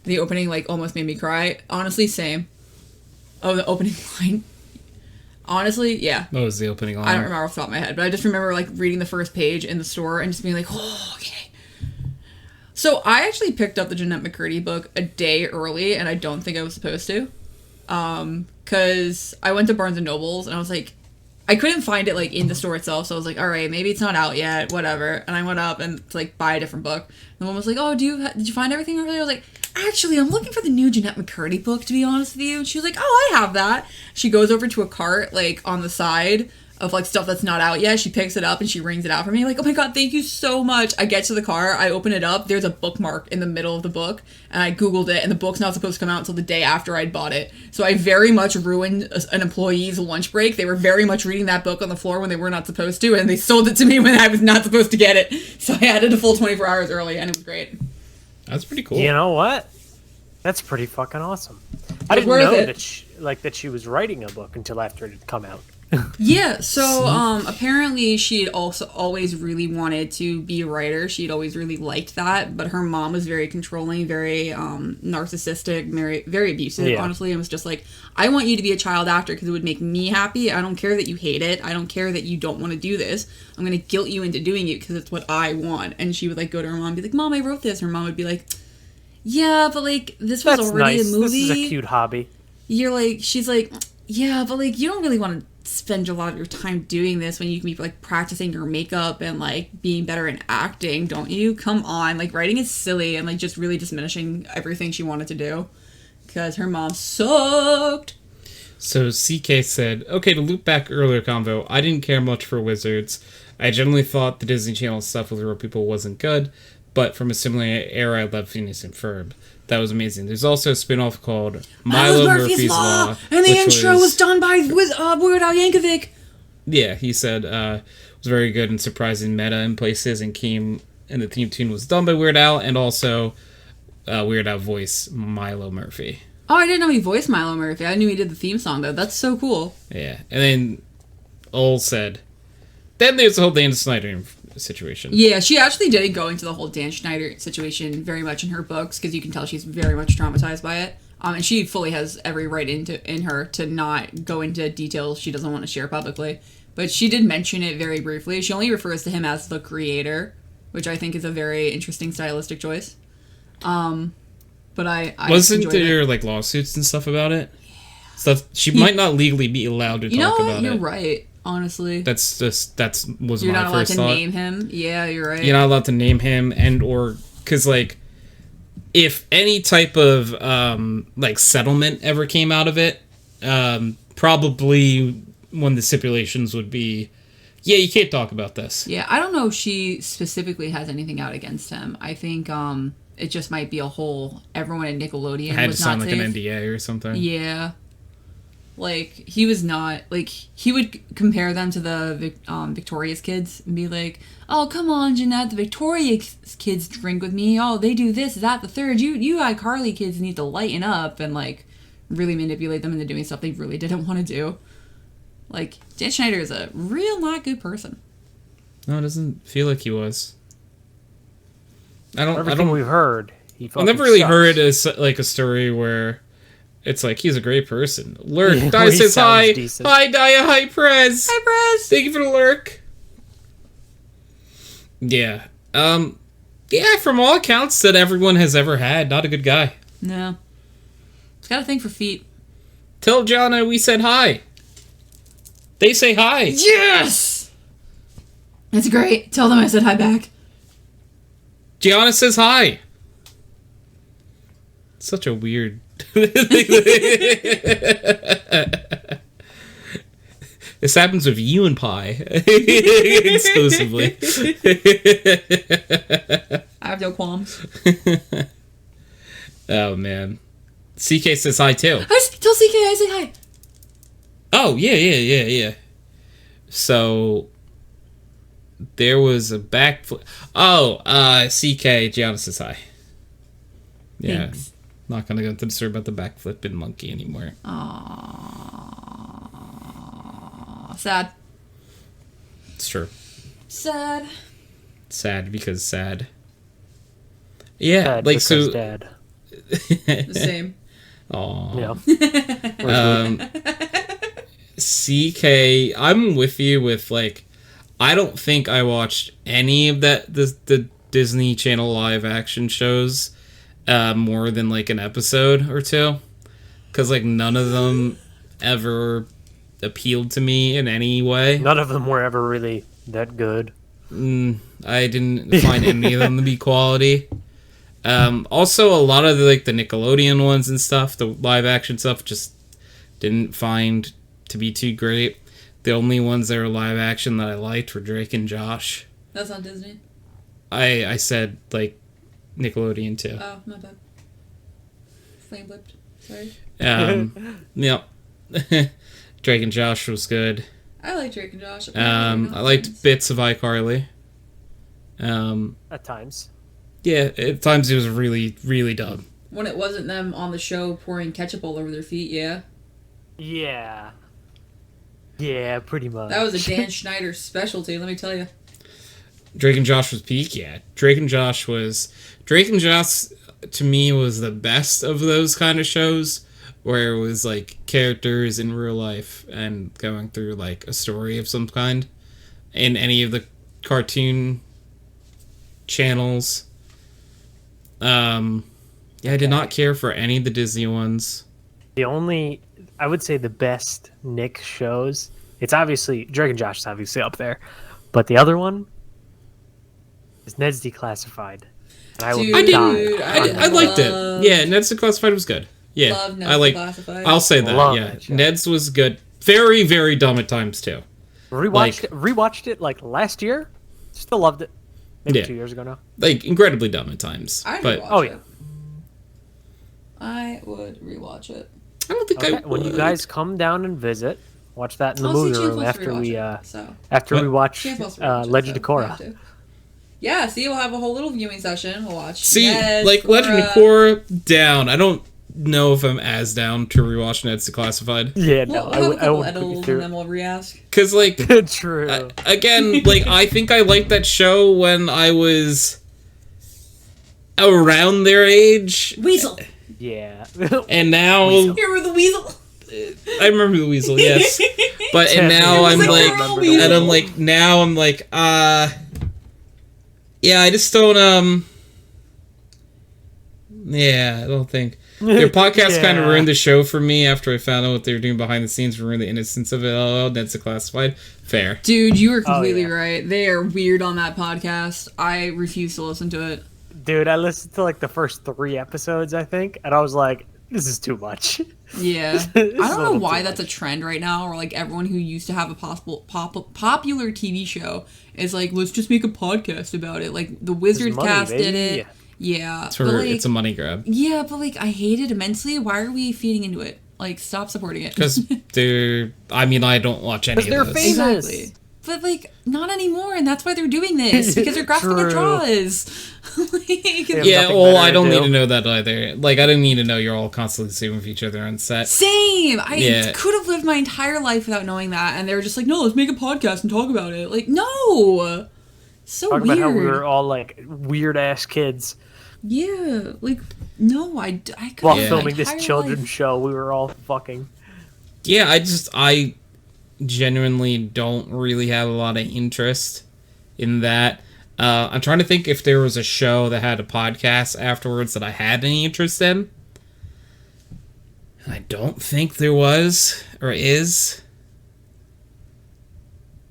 The opening like almost made me cry. Honestly, same. Oh, the opening line. Honestly, yeah. What was the opening line? I don't remember off the top of my head, but I just remember like reading the first page in the store and just being like, oh, okay. So I actually picked up the Jeanette McCurdy book a day early, and I don't think I was supposed to. Because I went to Barnes & Noble's, and I was like, I couldn't find it, like, in the store itself, so I was like, alright, maybe it's not out yet, whatever. And I went up and, to, like, buy a different book. And the one was like, oh, did you find everything early? I was like, actually, I'm looking for the new Jeanette McCurdy book, to be honest with you. And she was like, oh, I have that. She goes over to a cart, like, on the side of, like, stuff that's not out yet. She picks it up and she rings it out for me. Like, oh my god, thank you so much. I get to the car, I open it up, there's a bookmark in the middle of the book, and I Googled it, and the book's not supposed to come out until the day after I'd bought it. So I very much ruined an employee's lunch break. They were very much reading that book on the floor when they were not supposed to, and they sold it to me when I was not supposed to get it. So I had it a full 24 hours early, and it was great. That's pretty cool. You know what? That's pretty fucking awesome. I It's didn't worth know it. that she was writing a book until after it had come out. Yeah, so apparently she had also always really wanted to be a writer. She'd always really liked that, but her mom was very controlling, very narcissistic, very abusive, Yeah. honestly, and was just like, I want you to be a child actor because it would make me happy. I don't care that you hate it. I don't care that you don't want to do this. I'm going to guilt you into doing it because it's what I want. And she would, like, go to her mom and be like, Mom, I wrote this. Her mom would be like, yeah, but, like, this was That's already nice. a movie. This is a cute hobby. You're like, she's like, yeah, but, like, you don't really want to spend a lot of your time doing this when you can be, like, practicing your makeup and, like, being better in acting, don't you? Come on. Like, writing is silly and, like, just really diminishing everything she wanted to do because her mom sucked. So CK said, okay, to loop back earlier convo, I didn't care much for Wizards. I generally thought the Disney Channel stuff with real people wasn't good, but from a similar era, I loved Phineas and Ferb. That was amazing. There's also a spin-off called Milo Murphy's Law. And the which intro was done by Weird Al Yankovic. Yeah, he said it was very good and surprising meta in places, and the theme tune was done by Weird Al, and also Weird Al voice Milo Murphy. Oh, I didn't know he voiced Milo Murphy. I knew he did the theme song, though. That's so cool. Yeah, and then Ol said, then there's the whole Dan Snyder situation. Yeah, she actually did go into the whole Dan Schneider situation very much in her books, because you can tell she's very much traumatized by it. And she fully has every right in her to not go into details she doesn't want to share publicly. But she did mention it very briefly. She only refers to him as the creator, which I think is a very interesting stylistic choice. But I wasn't enjoyed there it. like lawsuits and stuff about it? Stuff she might not legally be allowed to You know talk what? about You're it. right. Honestly, That's was you're my not allowed first to thought. name him. Yeah, you're right. You're not allowed to name him, and or because like if any type of like settlement ever came out of it, probably one of the stipulations would be, yeah, you can't talk about this. Yeah, I don't know if she specifically has anything out against him. I think it just might be a whole everyone at Nickelodeon It had to was sign not like safe. an NDA or something. Yeah. Like, he was not, like, he would compare them to the Victoria's kids and be like, oh, come on, Jeanette, the Victoria's kids drink with me. Oh, they do this, that, the third. You iCarly kids need to lighten up and, like, really manipulate them into doing stuff they really didn't want to do. Like, Dan Schneider is a real not good person. No, it doesn't feel like he was. Everything we've heard, he I've fucking never really sucks. heard a story where it's like he's a great person. Lurk, Yeah, Dia he says sounds hi. decent. Hi, Dia. Hi, Prez. Hi, Prez! Thank you for the lurk. Yeah. Yeah, from all accounts that everyone has ever had, not a good guy. No. He's got a thing for feet. Tell Gianna we said hi. They say hi. Yes! That's great. Tell them I said hi back. Gianna says hi. Such a weird... This happens with you and Pi. Exclusively. I have no qualms. Oh, man. CK says hi, too. Tell CK I say hi. Oh, yeah. So, there was a backflip. Oh, CK, Gianna says hi. Yeah. Thanks. Not gonna go into the story about the backflipping monkey anymore. Aww. Sad. It's true. Sad. Sad because sad. Yeah, Dad like, because so... Dad. The same. Aw. Yeah. CK, I'm with you with, like, I don't think I watched any of the Disney Channel live action shows more than, like, an episode or two. Because, like, none of them ever appealed to me in any way. None of them were ever really that good. I didn't find any of them to be quality. Also, a lot of the Nickelodeon ones and stuff, the live action stuff, just didn't find to be too great. The only ones that were live action that I liked were Drake and Josh. That's on Disney. I said Nickelodeon too. Oh, my bad. Flame blipped. Sorry. Yeah. Drake and Josh was good. I like Drake and Josh. I liked bits of iCarly. At times. Yeah, at times it was really, really dumb. When it wasn't them on the show pouring ketchup all over their feet, yeah. Yeah. Yeah, pretty much. That was a Dan Schneider specialty, let me tell you. Drake and Josh was peak, yeah. Drake and Josh, to me, was the best of those kind of shows, where it was characters in real life and going through a story of some kind in any of the cartoon channels. I did not care for any of the Disney ones. I would say the best Nick shows, it's obviously, Drake and Josh is obviously up there, but the other one is Ned's Declassified. And I liked it. Yeah, Ned's Declassified was good. Yeah, Love Ned's Declassified. I'll say that. Yeah, Ned's was good. Very, very dumb at times too. Rewatched it last year. Still loved it. Maybe 2 years ago now. Incredibly dumb at times. It. I would rewatch it. I don't think I would. When you guys come down and visit, watch that in the movie room after we watch Legend of Korra. Yeah, see, we'll have a whole little viewing session. We'll watch. See, Legend of Korra, down. I don't know if I'm as down to rewatch Ned's Declassified. Yeah, no, I won't put you through. And then we'll re-ask. Because, true. Again, I think I liked that show when I was around their age. Weasel. Yeah. And now... You remember the Weasel? I remember the Weasel, yes. And now I'm yeah, I just don't, yeah, I don't think. Their podcast kind of ruined the show for me after I found out what they were doing behind the scenes, ruined the innocence of it. Oh, that's Declassified. Fair. Dude, you were completely right. They are weird on that podcast. I refuse to listen to it. Dude, I listened to the first 3 episodes, I think, and I was like, this is too much. Yeah. I don't know why that's a trend right now, or everyone who used to have a popular TV show is let's just make a podcast about it. The Wizard Cast did it. Yeah. It's a money grab. Yeah, but I hate it immensely. Why are we feeding into it? Stop supporting it. Because I don't watch any of those. They're famous. Exactly. But not anymore, and that's why they're doing this, because they're grasping at straws. I don't need to know that either. I didn't need to know you're all constantly sleeping with each other on set. Same! I could have lived my entire life without knowing that, and they were just no, let's make a podcast and talk about it. No! So talk weird. About how we were all, weird-ass kids. Yeah, no, I couldn't. While filming this children's show, we were all fucking... Yeah, I genuinely don't really have a lot of interest in that. I'm trying to think if there was a show that had a podcast afterwards that I had any interest in. I don't think there was or is.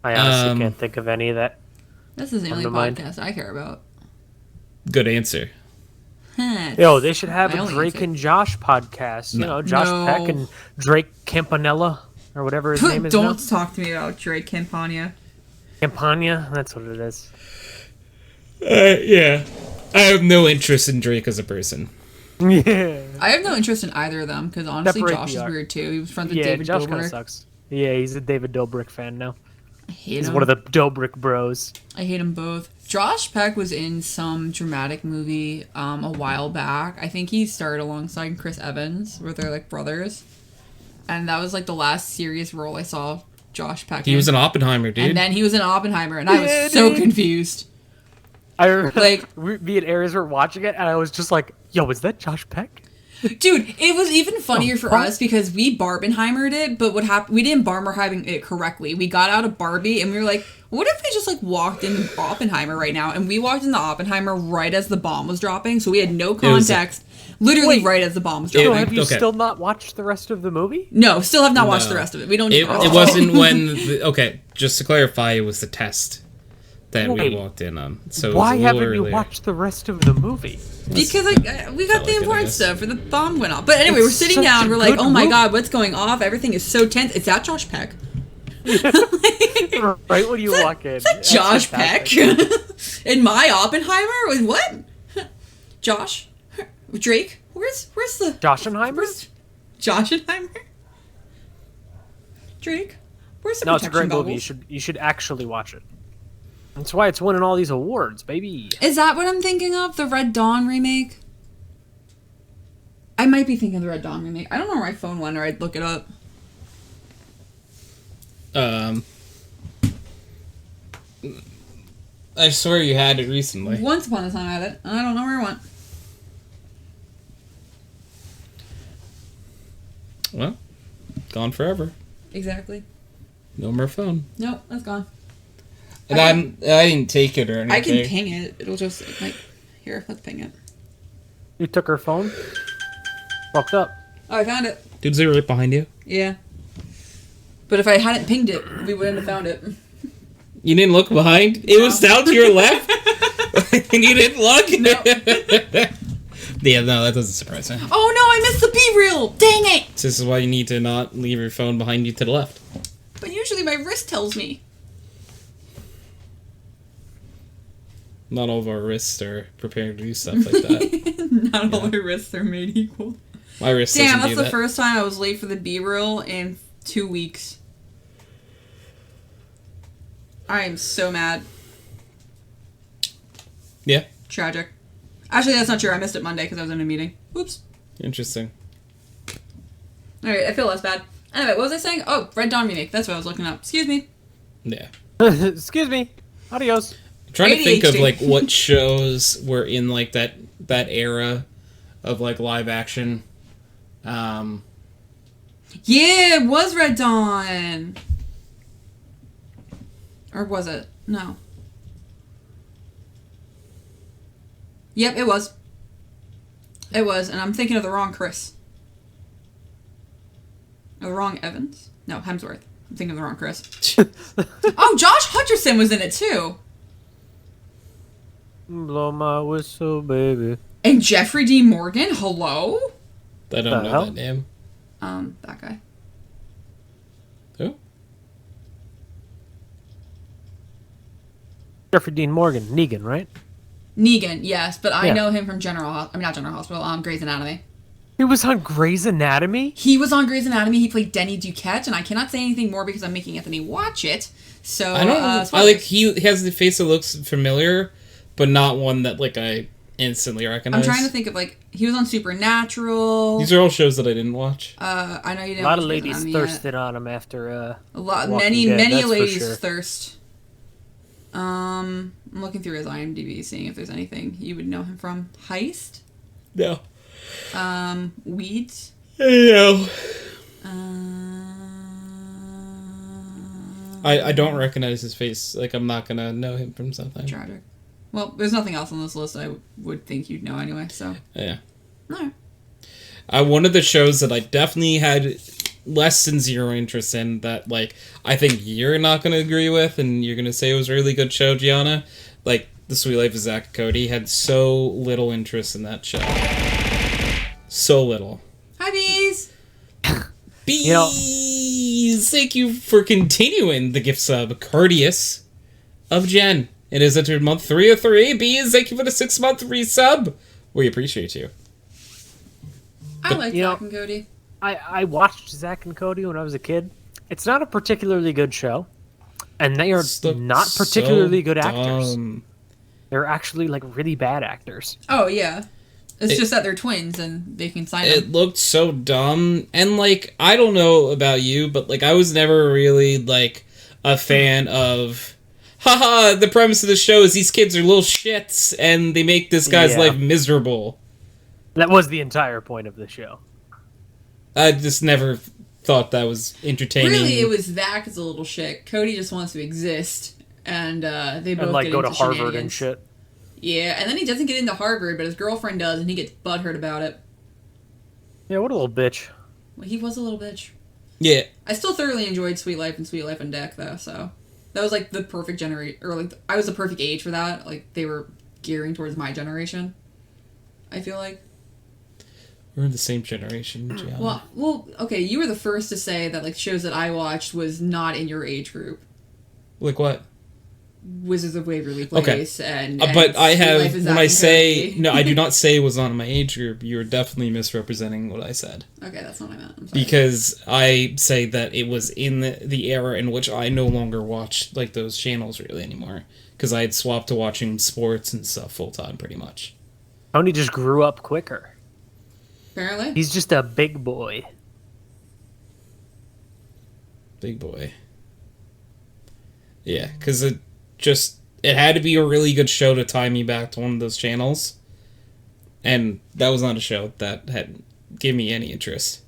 I honestly can't think of any of that. This is the only podcast I care about. Good answer. Yo, they should have a Drake and Josh podcast. No. You know, Josh Peck and Drake Campanella. Or whatever his name is. Don't talk to me about Drake Campagna. Campagna? That's what it is. Yeah. I have no interest in Drake as a person. Yeah. I have no interest in either of them, because honestly, Josh is weird too. He was friends with David Josh Dobrik. Kind of sucks. Yeah, he's a David Dobrik fan now. I hate him. He's one of the Dobrik bros. I hate them both. Josh Peck was in some dramatic movie a while back. I think he starred alongside Chris Evans, where they're brothers. And that was the last serious role I saw Josh Peck in. He was in Oppenheimer, dude. And then he was in Oppenheimer, and I was so confused. I remember me and Aries were watching it, and I was just yo, is that Josh Peck? Dude, it was even funnier for us because we Barbenheimered it, but what happened? We didn't Barbenheimer it correctly. We got out of Barbie, and we were like, what if we just walked into Oppenheimer right now? And we walked into Oppenheimer right as the bomb was dropping, so we had no context. Literally right as the bomb was dropping. So have you still not watched the rest of the movie? No, still have not watched the rest of it. We don't. It wasn't when. Okay, just to clarify, it was the test. that we Wait. walked in on. So Why it was a little haven't you earlier. watched the rest of the movie? Because we got felt the like it, I important guess. stuff, or the bomb went off. But anyway, we're It's sitting such down. a We're like, good oh my movie. god, what's going off? Everything is so tense. It's that Josh Peck. Right when you walk in. That's Josh Peck fantastic. in my Oppenheimer with what? Josh, Drake. Where's the Joshenheimer? where's Joshenheimer? Drake. Where's the No, it's a protection great movie. goggles? You should actually watch it. That's why it's winning all these awards, baby. Is that what I'm thinking of? The Red Dawn remake? I might be thinking of the Red Dawn remake. I don't know where my phone went, or I'd look it up. I swear you had it recently. Once upon a time I had it, and I don't know where it went. Well, gone forever. Exactly. No more phone. Nope, that's gone. And I didn't take it or anything. I can ping it. It'll just, like, here, let's ping it. You took her phone? Fucked up. Oh, I found it. Dude, is it right behind you? Yeah. But if I hadn't pinged it, we wouldn't have found it. You didn't look behind? It was down to your left? And you didn't look? No. Yeah, no, that doesn't surprise me. Oh no, I missed the B-reel! Dang it! This is why you need to not leave your phone behind you to the left. But usually my wrist tells me. Not all of our wrists are prepared to do stuff like that. Not all our wrists are made equal. My wrist Damn, doesn't that's do the that. first time I was late for the B-reel in 2 weeks. I am so mad. Yeah, Tragic. Actually, that's not true. I missed it Monday because I was in a meeting. Oops. interesting. Alright, I feel less bad. Anyway, what was I saying? Oh, Red Dawn remake. That's what I was looking up. Excuse me. Yeah. Excuse me. Adios. I'm trying to think of, ADHD. like, what shows were in, like, that era of, like, live action. Yeah, it was Red Dawn. Or was it? No. Yep, it was. It was, and I'm thinking of the wrong Chris. Or the wrong Evans? No, Hemsworth. I'm thinking of the wrong Chris. Oh, Josh Hutcherson was in it too. Blow my whistle, baby. And Jeffrey D. Morgan? Hello? I don't The know hell? that name. That guy. Who? Jeffrey Dean Morgan. Negan, right? Negan, yes, but I Yeah. know him from not General Hospital, Grey's Anatomy. He was on Grey's Anatomy? He was on Grey's Anatomy. He played Denny Duquette, and I cannot say anything more because I'm making Anthony watch it. So I don't know. I spoilers. like he has the face that looks familiar, but not one that like I instantly recognize. I'm trying to think of like he was on Supernatural. These are all shows that I didn't watch. I know you A didn't. lot of watch Grey's ladies Anatomy yet. thirsted on him after, A lot, Walking Dead, many that's for ladies sure. thirst. I'm looking through his IMDb, seeing if there's anything you would know him from. Heist, No. Weeds. No. Uh, I don't recognize his face. Like I'm not gonna know him from something. Tragic. Well, there's nothing else on this list I would think you'd know anyway. So Yeah. no. One of the shows that I definitely had less than zero interest in that like I think you're not gonna agree with and you're gonna say it was a really good show, Gianna. Like The Sweet Life of Zack and Cody had so little interest in that show. So little. Hi, bees. Bees! You know- Thank you for continuing the gift sub. Courteous of Jen. It is entered month 3 of 3. Bees, thank you for the 6-month resub. We appreciate you. I like you know- Zack and Cody. I watched Zack and Cody when I was a kid. It's not a particularly good show. And they are It's not particularly so good actors. dumb. They're actually, like, really bad actors. Oh yeah, it's It- just that they're twins and they can sign It them. looked so dumb. And, like, I don't know about you, but, like, I was never really, like, a fan of... Haha, the premise of the show is these kids are little shits, and they make this guy's Yeah. life miserable. That was the entire point of the show. I just never thought that was entertaining. Really, it was Zack is a little shit. Cody just wants to exist, and they both And, like, get go to into Harvard shenanigans. and shit. Yeah, and then he doesn't get into Harvard, but his girlfriend does, and he gets butthurt about it. Yeah, what a little bitch. Well, he was a little bitch. Yeah. I still thoroughly enjoyed Sweet Life and Sweet Life on Deck, though. So That was like the perfect generation, or like I was the perfect age for that. Like they were gearing towards my generation. I feel like. We're in the same generation, Gianna. Well, okay. You were the first to say that like shows that I watched was not in your age group. Like what? Wizards of Waverly Place and but I have Life is when I Zack say and Cody. no, I do not say it was on my age group. You're definitely misrepresenting what I said. Okay, that's not what I meant. I'm sorry. Because I say that it was in the era in which I no longer watched like those channels really anymore. Because I had swapped to watching sports and stuff full time, pretty much. Tony just grew up quicker. Apparently. He's just a big boy. Big boy. Yeah, because it had to be a really good show to tie me back to one of those channels. And that was not a show that had gave me any interest.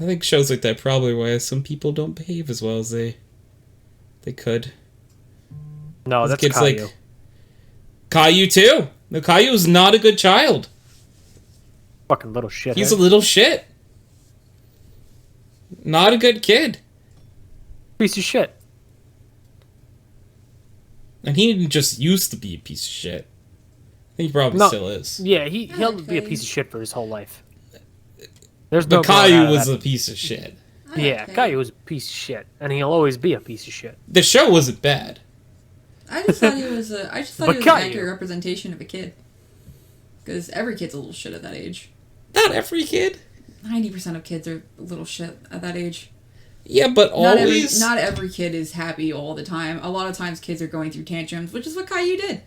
I think shows like that probably why some people don't behave as well as they could. No, Those that's kids Caillou. like Caillou too. No, Caillou is not a good child. Fucking little shit. He's a little shit. Not a good kid. piece of shit. And he didn't just used to be a piece of shit. I think he probably still is. Yeah, he'll be a piece of shit for his whole life. There's no But growing out Caillou of was that. a piece of shit. Yeah, Caillou was a piece of shit, and he'll always be a piece of shit. The show wasn't bad. I just thought he was an accurate representation of a kid. Because every kid's a little shit at that age. Not every kid. 90% of kids are a little shit at that age. Yeah, but always. Not every kid is happy all the time. A lot of times kids are going through tantrums, which is what Caillou did.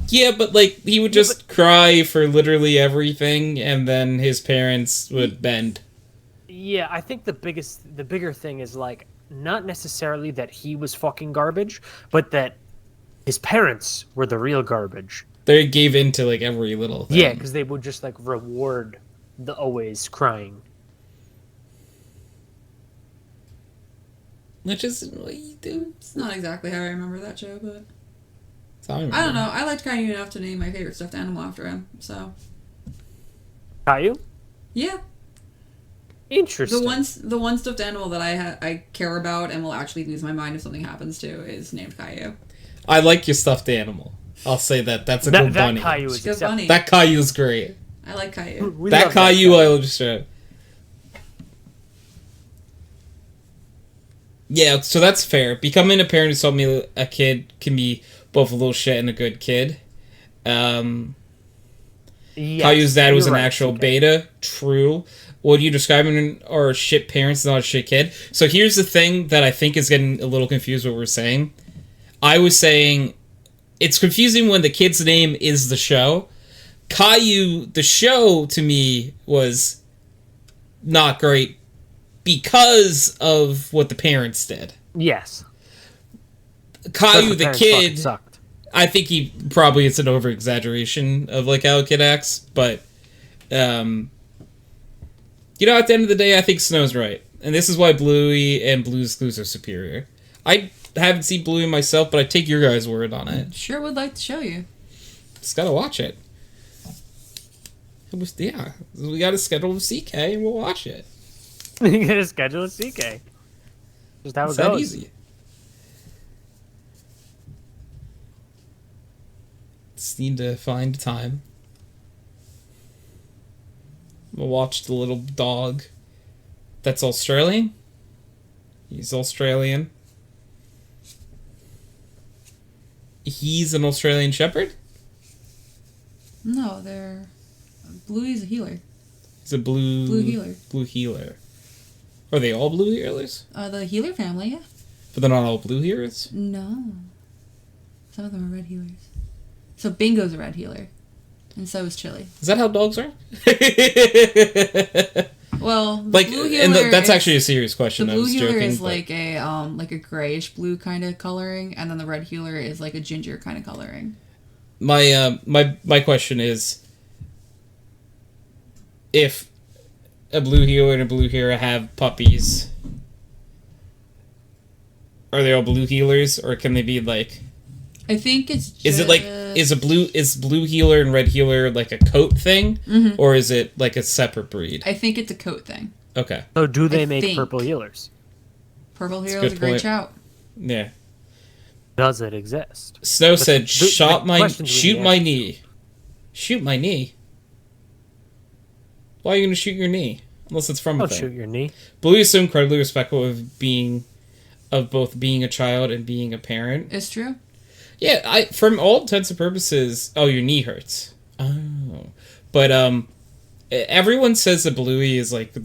Yeah, but like he would just cry for literally everything, and then his parents would bend. Yeah, I think the bigger thing is like not necessarily that he was fucking garbage, but that his parents were the real garbage. They gave in to like every little thing. Yeah, because they would just like reward the always crying. Which is what you do. It's not exactly how I remember that show, but That's how I remember. I don't know. I liked Caillou enough to name my favorite stuffed animal after him. So Caillou? yeah, Interesting. the one stuffed animal that I care about and will actually lose my mind if something happens to is named Caillou. I like your stuffed animal. I'll say that. That's a good bunny. That Caillou is Good acceptable. bunny. That Caillou's great. I like Caillou. We That love Caillou, guy. I'll just yeah, so that's fair. Becoming a parent is something a kid can be both a little shit and a good kid. Yes, Caillou's dad was you're an right, actual okay. beta. True. What you describing are shit parents, not a shit kid. So here's the thing that I think is getting a little confused what we're saying. I was saying it's confusing when the kid's name is the show. Caillou, the show, to me, was not great because of what the parents did. Yes. Caillou, But the parents fucking kid, sucked. I think he probably it's an over-exaggeration of like how a kid acts, but you know, at the end of the day, I think Snow's right. And this is why Bluey and Blue's Clues are superior. I haven't seen Bluey myself, but I take your guys' word on it. Sure would like to show you. Just gotta watch it. Yeah, we gotta schedule the CK and we'll watch it. You gotta schedule a CK. Just how It's it that goes. easy. Just need to find time. We'll watch the little dog. That's Australian? He's Australian. He's an Australian Shepherd? No, Bluey's a healer. He's a blue healer. Blue healer. Are they all blue healers? The healer family, yeah. But they're not all blue healers? No. Some of them are red healers. So Bingo's a red healer. And so is Chili. Is that how dogs are? Well, the like, blue and healer that's is- actually a serious question. The I blue was healer joking. is but- like a grayish blue kind of coloring, and then the red healer is like a ginger kind of coloring. My question is, if a blue healer and a blue healer have puppies, are they all blue healers, or can they be like? I think it's just... Is it like is blue healer and red healer like a coat thing, or is it like a separate breed? I think it's a coat thing. Okay, So do they I make think. purple healers? Purple a healer is good a great point. shout. Yeah. Does it exist? Snow said, the questions we shoot need my answers. knee. Shoot my knee? Why are you going to shoot your knee? Unless it's from a Don't thing. shoot your knee. Bluey is so incredibly respectful of both being a child and being a parent. It's true. Yeah, from all intents and purposes, oh, your knee hurts. Oh. But, everyone says that Bluey is, like, the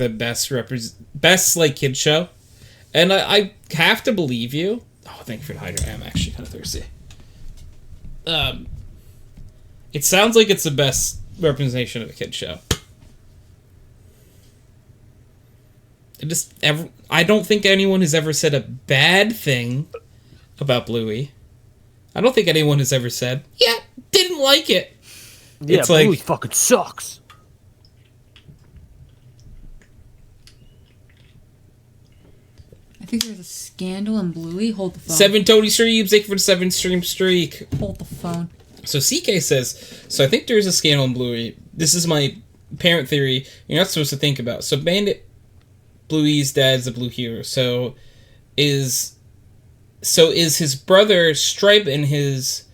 best, like, kid show. And I have to believe you. Oh, thank you for the hydrant. I'm actually kind of thirsty. It sounds like it's the best representation of a kid show. I don't think anyone has ever said a bad thing about Bluey. I don't think anyone has ever said, yeah, didn't like it. Yeah, It's like- Bluey fucking sucks. I think there's a scandal in Bluey. Hold the phone. 7 Tony streams, thank you for the 7 stream streak. Hold the phone. So CK says, so I think there's a scandal in Bluey. This is my parent theory you're not supposed to think about. So Bandit, Bluey's dad's a blue hero. So is his brother Stripe and his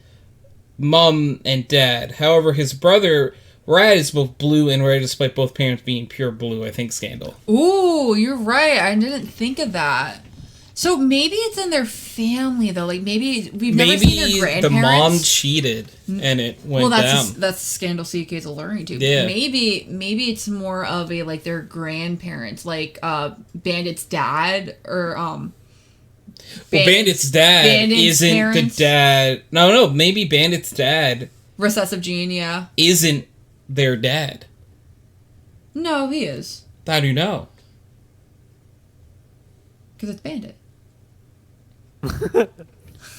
mom and dad. However, his brother Rad is both blue and red despite both parents being pure blue. I think scandal. Ooh, you're right. I didn't think of that. So maybe it's in their family though. Like maybe we've never seen their Maybe grandparents. the mom cheated and it went down. That's the scandal CK's alluring to. Yeah. Maybe it's more of a like their grandparents, like Bandit's dad or Well, Bandit's dad Bandit's isn't parents? the dad. No, maybe Bandit's dad recessive gene. Yeah. isn't their dad. No, he is How do you know? because it's Bandit.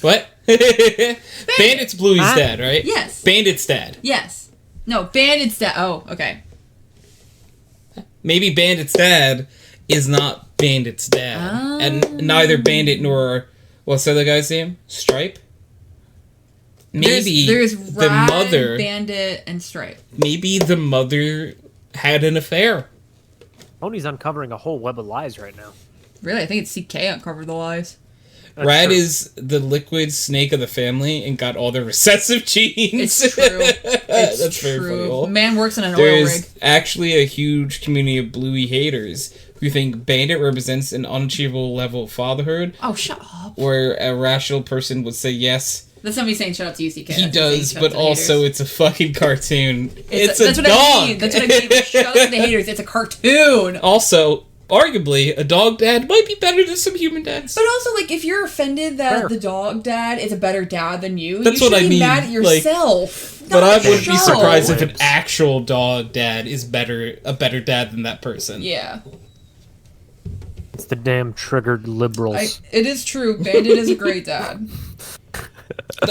What? Bandit's Bluey's dad, right? Yes. Bandit's dad. Yes. No, Bandit's dad. Oh, okay. Maybe Bandit's dad is not Bandit's dad. Oh. And neither Bandit nor... What's the other guy's name? Stripe? Maybe there's the Rad, mother... Bandit, and Stripe. Maybe the mother had an affair. Tony's uncovering a whole web of lies right now. Really, I think it's CK uncovered the lies. That's Rad true. is the liquid snake of the family and got all the recessive genes. It's true. It's That's true. very funny. Well, Man works in an oil there's rig. actually a huge community of Bluey haters who think Bandit represents an unachievable level of fatherhood, Oh, shut up. where a rational person would say yes, That's not me saying shut up to you, CK. he That's me saying does, shut up but to the also haters. it's a fucking cartoon. It's that's a what dog. I mean. That's what I mean. Shut up to the haters. It's a cartoon. Also, arguably, a dog dad might be better than some human dads. But also, like, if you're offended that Fair. the dog dad is a better dad than you, That's you what should I be mean, mad at like- yourself. But not I the wouldn't be show. surprised if an Wins. actual dog dad is a better dad than that person. Yeah. It's the damn triggered liberals. It is true. Bandit is a great dad.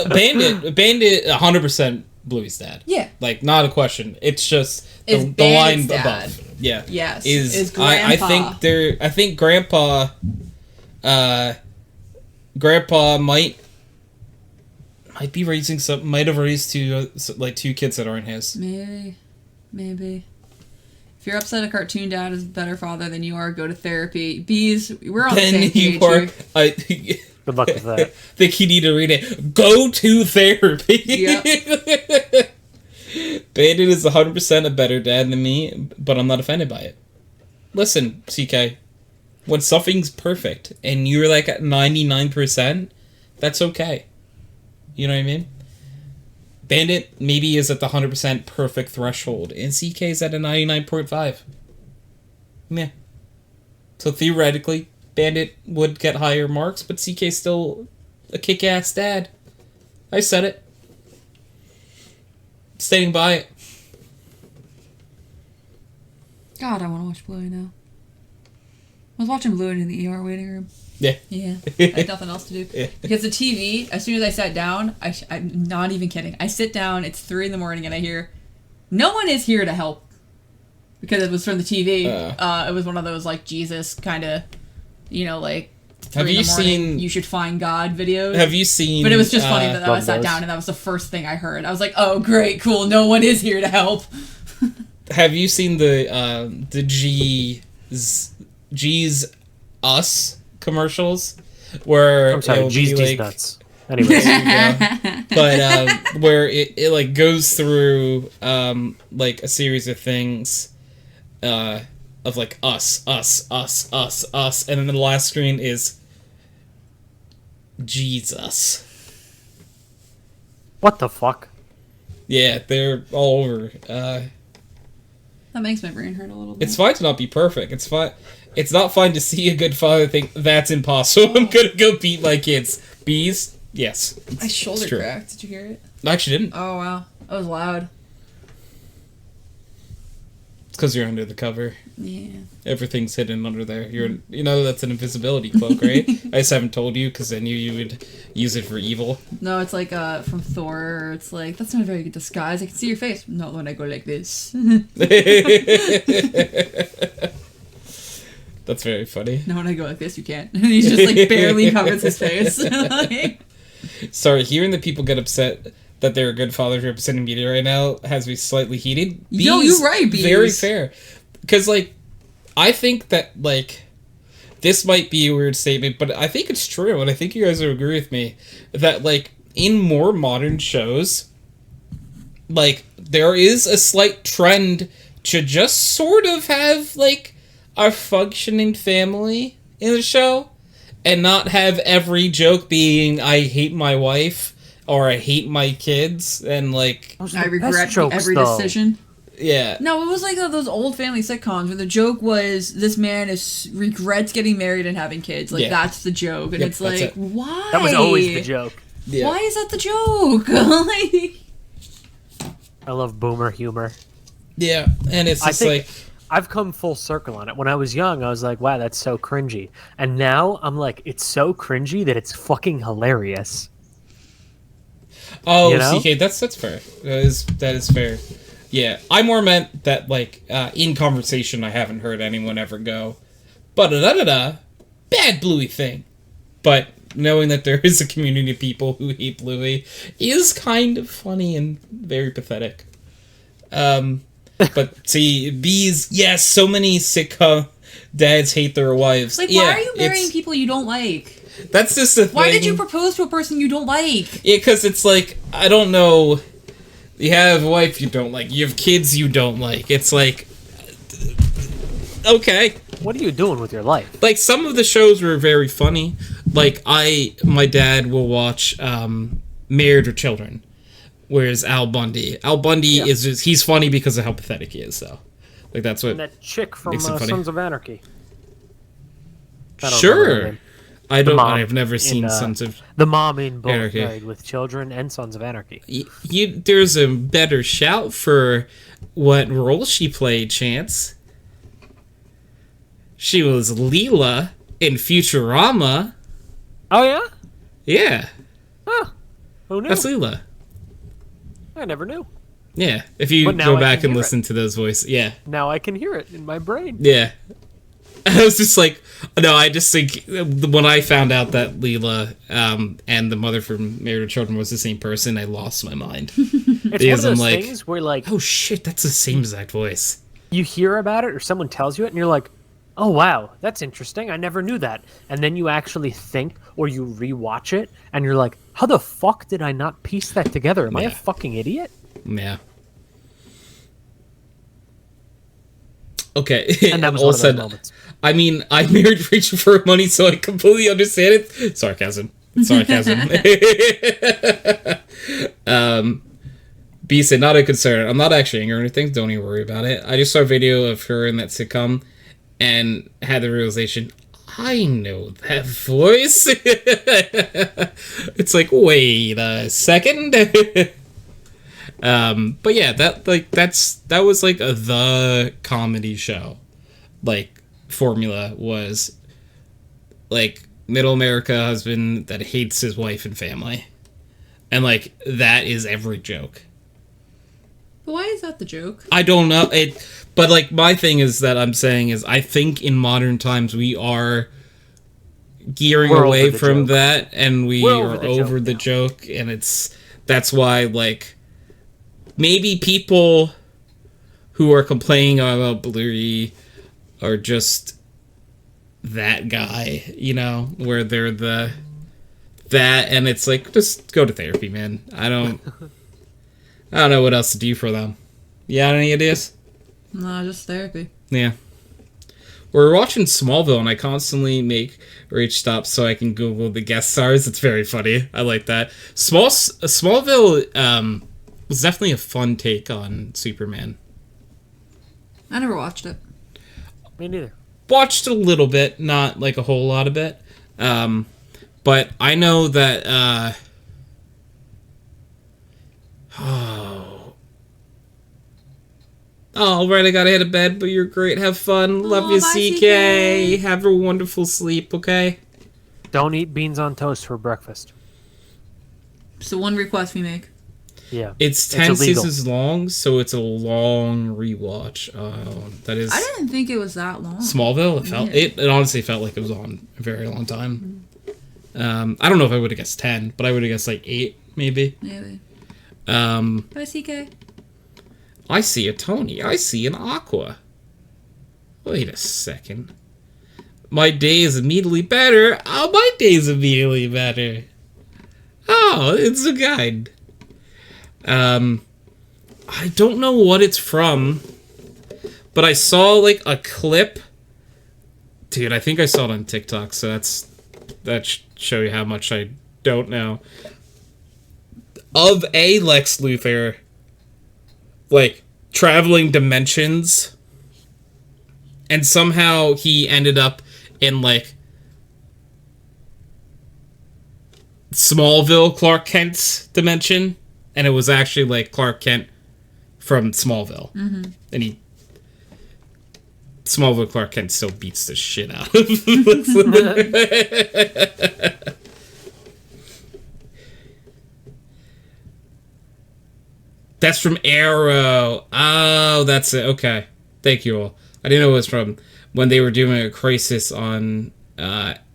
Bandit, 100% Bluey's dad. Yeah. Like, not a question. It's just Is the line Bandit's dad. above. Yeah. Yes. Is Grandpa. I think Grandpa might be raising might have raised two kids that aren't his. Maybe. If you're upset a cartoon dad is a better father than you are, go to therapy. Bees, we're on the Then same page you are. here. I Good luck with that. think you need to read it. Go to therapy. Yep. Bandit is 100% a better dad than me, but I'm not offended by it. Listen, CK, when something's perfect and you're like at 99%, that's okay. You know what I mean? Bandit maybe is at the 100% perfect threshold, and CK is at a 99.5. Yeah. So theoretically, Bandit would get higher marks, but CK's still a kick-ass dad. I said it. Standing by it. God, I want to watch Bluey now. I was watching Bluey in the ER waiting room. Yeah. Yeah, I had nothing else to do. Yeah. Because the TV, as soon as I sat down, I'm not even kidding. I sit down, it's 3 in the morning, and I hear, no one is here to help. Because it was from the TV. It was one of those, like, Jesus kind of, like, 3 Have in you the morning, seen- you should find God videos. Have you seen... But it was just funny that I sat Bum down Nose. and that was the first thing I heard. I was like, oh, great, cool, no one is here to help. Have you seen the G's Us commercials? where I'm sorry, it'll be G's like, nuts. Anyways, but where it like goes through like a series of things of like us, and then the last screen is Jesus. what the fuck? Yeah, they're all over. That makes my brain hurt a little bit. It's fine to not be perfect. It's fine. It's not fine to see a good father think that's impossible. I'm gonna go beat my kids. Bees, yes. My shoulder cracked. Did you hear it? I actually didn't. Oh wow, that was loud. It's because you're under the cover. Yeah. Everything's hidden under there. You know that's an invisibility cloak, right? I just haven't told you because I knew you would use it for evil. No, it's like from Thor. It's like, that's not a very good disguise. I can see your face. Not when I go like this. That's very funny. No, when I go like this, you can't. He's just like barely covers his face. Like, Sorry, hearing that people get upset that they're a good father representing media right now has me slightly heated. Yo, you're right, Bees. Very fair. Because, like, I think that, like, this might be a weird statement, but I think it's true, and I think you guys will agree with me, that, like, in more modern shows, like, there is a slight trend to just sort of have, like, a functioning family in the show, and not have every joke being, I hate my wife, or I hate my kids, and, like... I regret every decision. Yeah. No, it was like those old family sitcoms where the joke was this man regrets getting married and having kids. Like, that's the joke. And it's like, why? That was always the joke. Yeah. Why is that the joke? Like, I love boomer humor. Yeah, and it's just like... I've come full circle on it. When I was young, I was like, wow, that's so cringy. And now I'm like, it's so cringy that it's fucking hilarious. Oh, you know? CK, that's fair. That is fair. Yeah, I more meant that, like, in conversation, I haven't heard anyone ever go, ba-da-da-da-da, bad Bluey thing. But knowing that there is a community of people who hate Bluey is kind of funny and very pathetic. But see, Bees, yes, so many sitcom dads hate their wives. like, why are you marrying people you don't like? That's just the thing. Why did you propose to a person you don't like? Yeah, because it's like, I don't know... You have a wife you don't like. You have kids you don't like. It's like... Okay. What are you doing with your life? Like, some of the shows were very funny. Like, my dad will watch Married with Children. Whereas Al Bundy is just... He's funny because of how pathetic he is, though. Like, that's what... And that chick from makes him funny. Sons of Anarchy. Sure. I've never seen Sons of... The mom in both Anarchy. Married with Children and Sons of Anarchy. There's a better shout for what role she played, Chance. She was Leela in Futurama. Oh, yeah? Yeah. Huh. Who knew? That's Leela. I never knew. Yeah. If you go back and listen to those voices. Yeah. Now I can hear it in my brain. Yeah. I was just like, no, I just think when I found out that Leela and the mother from Married with Children was the same person, I lost my mind. It's one of those things where, like... Oh, shit, that's the same exact voice. You hear about it or someone tells you it, and you're like, oh, wow, that's interesting. I never knew that. And then you actually think, or you rewatch it, and you're like, how the fuck did I not piece that together? Am I a fucking idiot? Yeah. Okay. And that was one of those moments. I mean, I married Rachel for money, so I completely understand it. Sarcasm. B said, not a concern. I'm not actually angry or anything. Don't even worry about it. I just saw a video of her in that sitcom and had the realization, I know that voice. It's like, wait a second. But yeah, that was like the comedy show. Like, formula was like middle America husband that hates his wife and family, and like that is every joke. But why is that the joke? I don't know it, but like my thing is that I'm saying is I think in modern times we are gearing away from that, and we're over the joke, and that's why like maybe people who are complaining about Bluey are just that guy, you know, where they're that, and it's like, just go to therapy, man. I don't know what else to do for them. You got any ideas? No, just therapy. Yeah. We're watching Smallville, and I constantly make Rach stop so I can Google the guest stars. It's very funny. I like that. Smallville was definitely a fun take on Superman. I never watched it. Me neither. Watched a little bit, not like a whole lot of it. But I know that... All right, I gotta head to bed, but you're great. Have fun. Love you, bye, CK. Have a wonderful sleep, okay? Don't eat beans on toast for breakfast. So one request we make. Yeah. It's 10 illegal. seasons long, so it's a long rewatch. That is... I didn't think it was that long. Smallville? It honestly felt like it was on a very long time. I don't know if I would have guessed 10, but I would have guessed like 8, maybe. Maybe. Bye, CK. I see a Tony. I see an Aqua. Wait a second. My day is immediately better. Oh, my day is immediately better. Oh, it's a guide. I don't know what it's from, but I saw like a clip. Dude, I think I saw it on TikTok, so that should show you how much I don't know. Of a Lex Luthor, like, traveling dimensions, and somehow he ended up in, like, Smallville Clark Kent's dimension, and it was actually, like, Clark Kent from Smallville. Mm-hmm. And Smallville Clark Kent still beats the shit out of Lex Luthor. That's from Arrow. Oh, that's it. Okay. Thank you all. I didn't know it was from when they were doing a Crisis on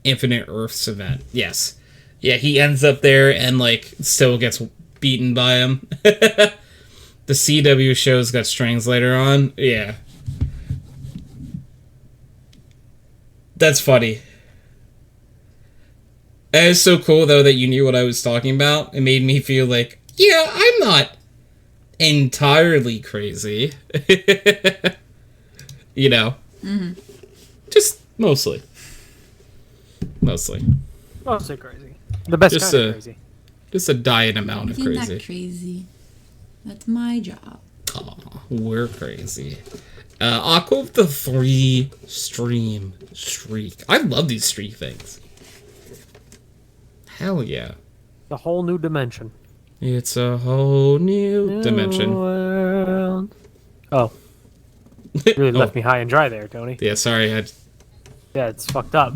Infinite Earths event. Yes. Yeah, he ends up there and, like, still gets beaten by him. The CW shows got strings later on. Yeah. That's funny. And it's so cool, though, that you knew what I was talking about. It made me feel like, yeah, I'm not entirely crazy. You know? Mm-hmm. Just mostly. Mostly crazy. The best just kind of crazy. Just a diet amount of You're crazy. not crazy. That's my job. Aw, we're crazy. Aqua with the 3 stream streak. I love these streak things. Hell yeah. The whole new dimension. It's a whole new dimension. World. Oh. Really left me high and dry there, Tony. Yeah, sorry. I Yeah, it's fucked up.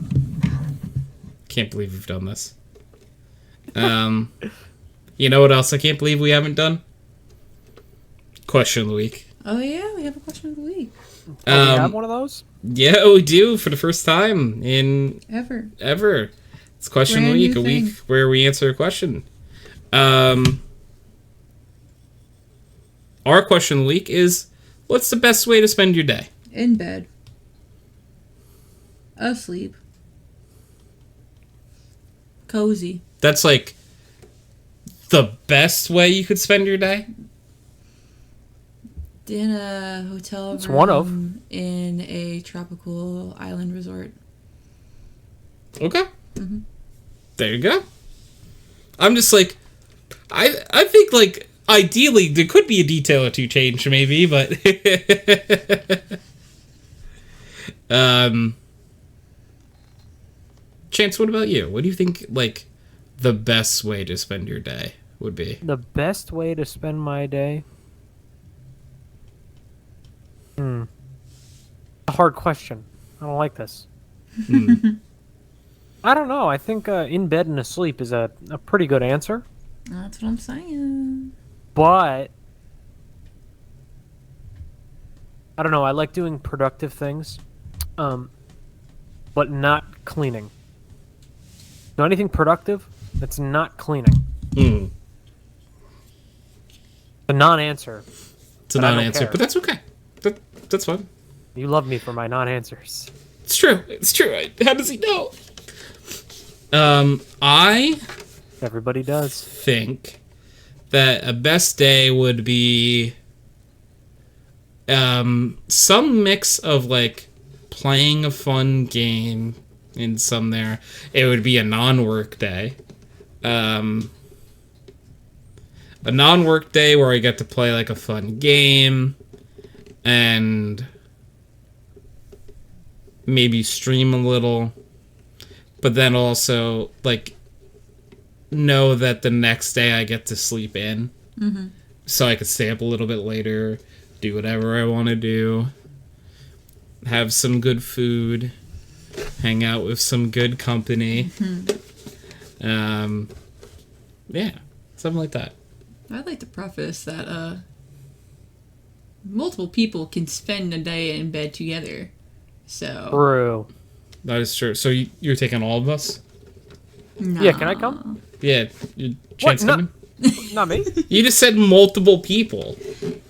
can't believe we've done this. You know what else I can't believe we haven't done? Question of the week. Oh yeah, we have a question of the week. Do you have one of those? Yeah, we do for the first time in Ever. It's question of the Brand week, new a week thing. where we answer a question. Our question of the week is, what's the best way to spend your day? In bed. Asleep. Cozy. That's like the best way you could spend your day? In a hotel room. It's one of. In a tropical island resort. Okay. Mm-hmm. There you go. I'm just like, I think like ideally there could be a detail or two change maybe, but Chance, what about you? What do you think like the best way to spend your day would be? The best way to spend my day? A hard question. I don't like this. I don't know. I think in bed and asleep is a pretty good answer. That's what I'm saying. But I don't know. I like doing productive things, but not cleaning. Do anything productive that's not cleaning. Mm. A non-answer. It's a But I don't non-answer, care. but that's okay. That's fine. You love me for my non-answers. It's true. It's true. How does he know? I Everybody does. think that a best day would be some mix of like playing a fun game in some there. It would be a non-work day. A non-work day where I get to play like a fun game and maybe stream a little, but then also like know that the next day I get to sleep in, so I could stay up a little bit later, do whatever I want to do, have some good food, hang out with some good company. Yeah, something like that. I'd like to preface that multiple people can spend a day in bed together. So True. That is true. So you're taking all of us? no. Yeah, can I come? Yeah, Chance What? coming? Not me. You just said multiple people.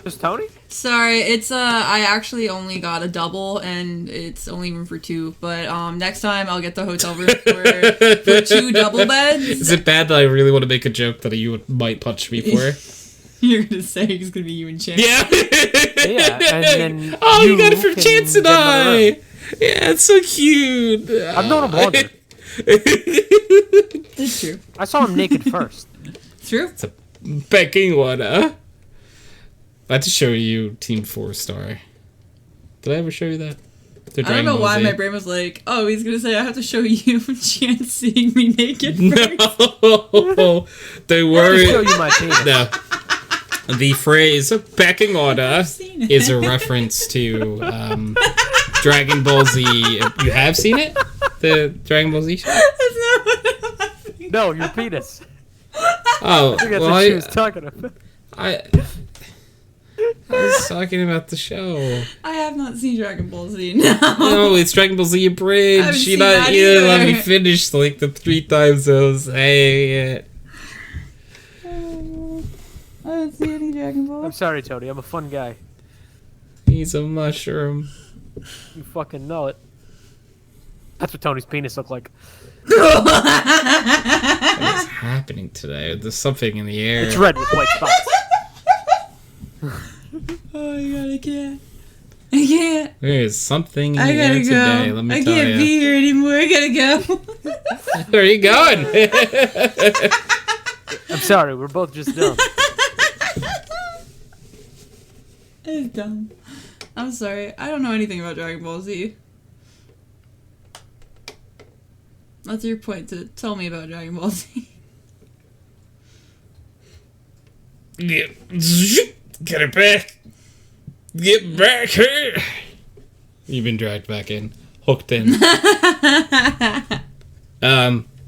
Just Tony? Sorry, it's I actually only got a double and it's only room for two. But next time I'll get the hotel room for two double beds. Is it bad that I really want to make a joke that you might punch me for? You're gonna say it's gonna be you and Chance. Yeah. Yeah, and then Oh, you got it from can Chance and get another room. Yeah, it's so cute. I've known him longer. It's true. I saw him naked first. It's true. It's a pecking one, huh? I had to show you Team 4-Star. Did I ever show you that? The I don't know Dragon Ball why Z? my brain was like, oh, he's gonna say I have to show you Chance seeing me naked first. No, they Let were. me show you my penis. No. The phrase "pecking order" seen it. is a reference to Dragon Ball Z. You have seen it? The Dragon Ball Z show? That's not what I'm thinking. No, your penis. Oh, I think that's well, what she was talking about. I was talking about the show. I have not seen Dragon Ball Z. No. No, it's Dragon Ball Z I Abridged. haven't You seen not that you let me either. finish like the 3 times I was saying it. I haven't seen any Dragon Ball. I'm sorry, Tony. I'm a fun guy. He's a mushroom. You fucking know it. That's what Tony's penis looked like. What is happening today? There's something in the air. It's red with white spots. Oh my god, I can't. I can't. There is something in I the air gotta today. go. Let me I tell can't you. be here anymore. I gotta go. Where are you going? I'm sorry. We're both just dumb. It's dumb. I'm sorry. I don't know anything about Dragon Ball Z. That's your point to tell me about Dragon Ball Z. Get it back. Get back here. You've been dragged back in. Hooked in.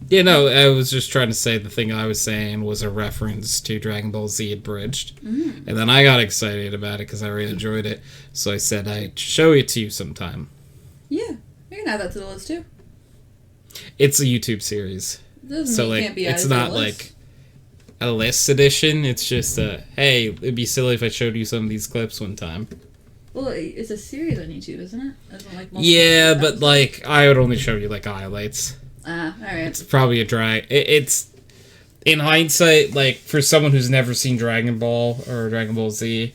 Yeah, no, I was just trying to say the thing I was saying was a reference to Dragon Ball Z Abridged. And then I got excited about it because I really enjoyed it. So I said I'd show it to you sometime. Yeah, you can add that to the list too. It's a YouTube series. Doesn't So, mean it like, can't be it's added to not the list. like a list edition. It's just hey, it'd be silly if I showed you some of these clips one time. Well, it's a series on YouTube, isn't it? Isn't it like multiple Yeah, episodes? but like I would only show you like highlights. All right. It's probably a drag. It's in hindsight, like for someone who's never seen Dragon Ball or Dragon Ball Z,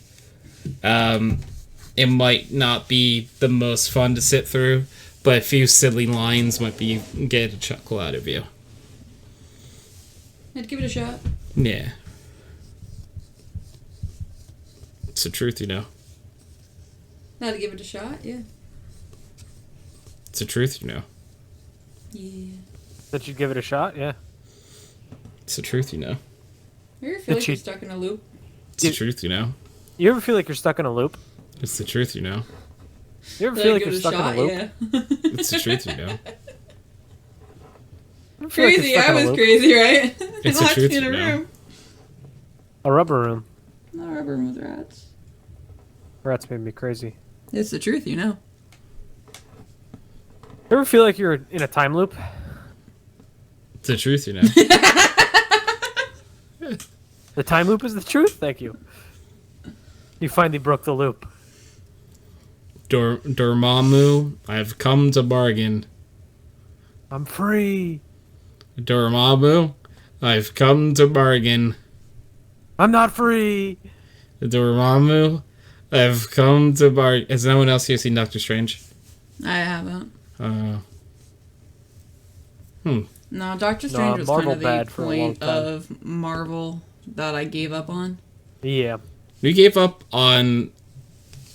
it might not be the most fun to sit through, but a few silly lines might be get a chuckle out of you. I'd give it a shot. Yeah, it's the truth, you know. I'd give it a shot. Yeah. It's the truth, you know. Yeah. That you'd give it a shot? Yeah. It's the truth, you know. You ever feel like Did you're you- stuck in a loop? It's the truth, you know. You ever feel like you're stuck in a loop? It's the truth, you know. You ever Did feel I like give you're it stuck in a loop? Yeah. It's the truth, you know. You ever feel like you're Crazy. stuck I in a was loop? crazy, right? It's the Locked truth, me in a you know. room. A rubber room. Not a rubber room with rats. Rats made me crazy. It's the truth, you know. You ever feel like you're in a time loop? It's the truth, you know. The time loop is the truth? Thank you. You finally broke the loop. Dormammu, I've come to bargain. I'm free. Dormammu, I've come to bargain. I'm not free. Dormammu, I've come to bargain. Has no one else here seen Doctor Strange? I haven't. No, Doctor Strange was Marvel kind of bad the for a long point time. of Marvel that I gave up on. Yeah. You gave up on,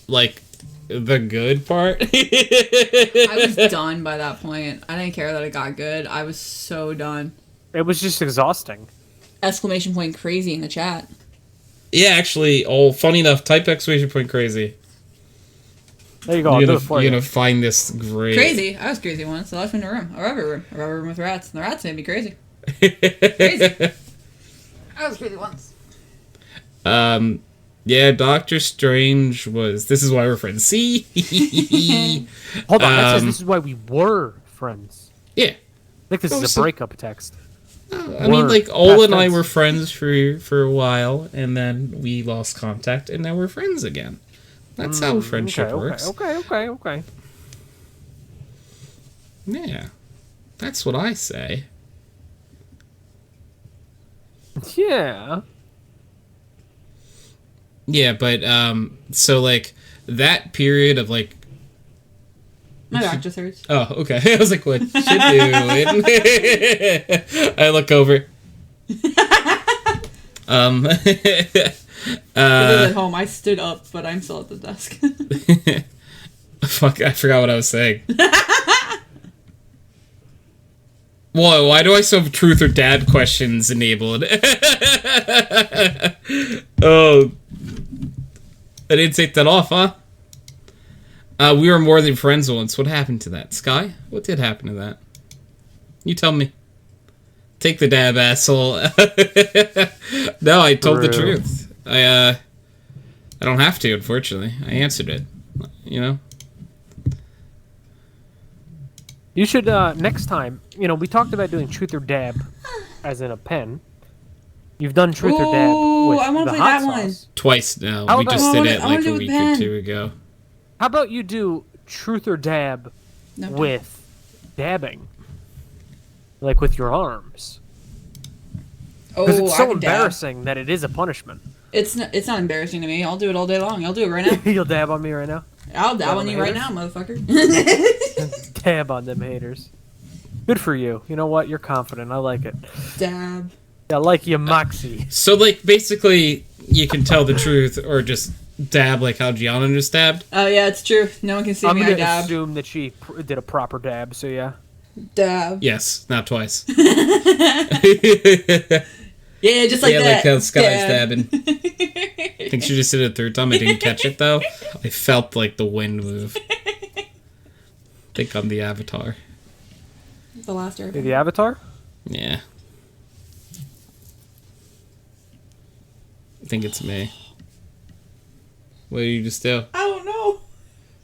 like, the good part? I was done by that point. I didn't care that it got good. I was so done. It was just exhausting. Exclamation point crazy in the chat. Yeah, actually, funny enough, type exclamation point crazy. There you go. I'll do it for You're you. gonna find this great. Crazy. I was crazy once. So I left me in a room. A rubber room with rats. And the rats made me crazy. Crazy. I was crazy once. Yeah, Doctor Strange was. This is why we're friends. See? Hold on. That says this is why we were friends. Yeah. I think this is a breakup text. I mean, like, Ol and I were friends for a while, and then we lost contact, and now we're friends again. That's how friendship works. Okay. Yeah. That's what I say. Yeah. Yeah, but, so, like, that period of, like... My back just hurts. Oh, okay. I was like, what you doing? I look over. At home, I stood up, but I'm still at the desk. Fuck, I forgot what I was saying. Whoa, why do I still have truth or dad questions enabled? Oh. I didn't take that off, huh? We were more than friends once. What happened to that? Sky? What did happen to that? You tell me. Take the dab, asshole. No, I told the truth. I don't have to, unfortunately. I answered it. You know? You should, next time, we talked about doing truth or dab, as in a pen. You've done truth or dab with I want to the play hot that one. sauce. Twice now. How We about- just did it I wanna like do a it with week Ben. or two ago. How about you do truth or dab No, with dabbing? Like with your arms. Because it's I so can dab. embarrassing that it is a punishment. It's not embarrassing to me. I'll do it all day long. I'll do it right now. You'll dab on me right now? I'll dab on you right haters? now, motherfucker. Dab on them haters. Good for you. You know what? You're confident. I like it. Dab. I like your moxie. So, like, basically, you can tell the truth or just dab like how Gianna just dabbed. Oh, yeah, it's true. No one can see I'm me. I going to dab. assume that she did a proper dab, so yeah. Dab. Yes, not twice. Yeah, just like Yeah, that. like how Sky's Dab. dabbing. I think she just did it a third time. I didn't catch it, though. I felt like the wind move. I think I'm the Avatar. The last You're airbender. the Avatar? Yeah. I think it's me. What did you just do? I don't know.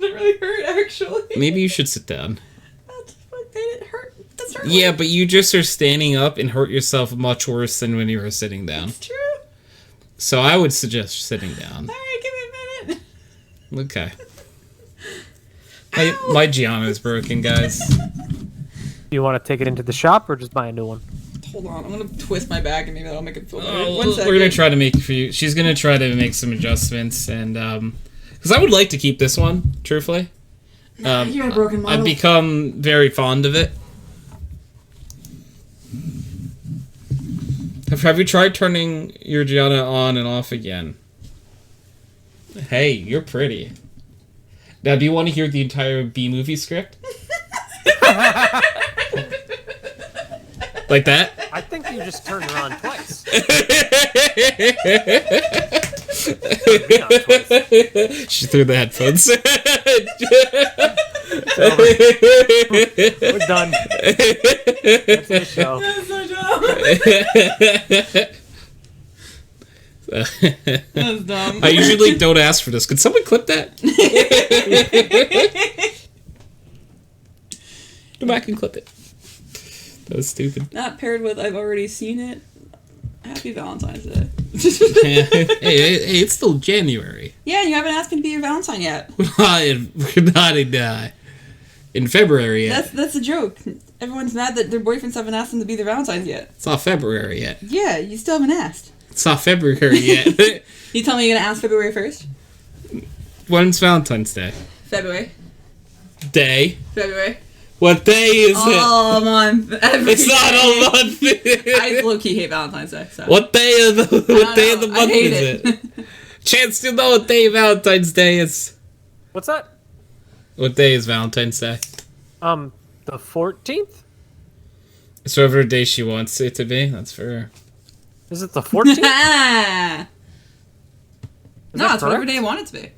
It really hurt, actually. Maybe you should sit down. That's what made it hurt. That's hurt. Yeah, but you just are standing up and hurt yourself much worse than when you were sitting down. It's true. So I would suggest sitting down. Alright, give me a minute. Okay. My Gianna is broken, guys. Do you want to take it into the shop or just buy a new one? Hold on, I'm gonna twist my back and maybe that'll make it feel better. Oh, One second. we're gonna try to make for you. She's gonna try to make some adjustments, and because I would like to keep this one, truthfully. You're a broken model. I've become very fond of it. Have you tried turning your Gianna on and off again? Hey, you're pretty. Now, do you want to hear the entire B-movie script? Like that? I think you just turned her on twice. She threw the headphones. We're done. That's the show. That's so dumb. That's dumb. I usually don't ask for this. Could someone clip that? Go back and clip it. That was stupid. Not paired with I've already seen it. Happy Valentine's Day. Hey, it's still January. Yeah, you haven't asked me to be your Valentine yet. We're not in February yet. That's a joke. Everyone's mad that their boyfriends haven't asked them to be their Valentines yet. It's not February yet. Yeah, you still haven't asked. It's not February yet. You tell me you're gonna ask February 1st? When's Valentine's Day? February. Day? February. What day is it? All month. It's not all month. I low-key hate Valentine's Day. So. What day of the month is it? Chance to know what day Valentine's Day is. What's that? What day is Valentine's Day? The 14th? It's whatever day she wants it to be. That's for her. Is it the 14th? No, it's whatever day you want it to be.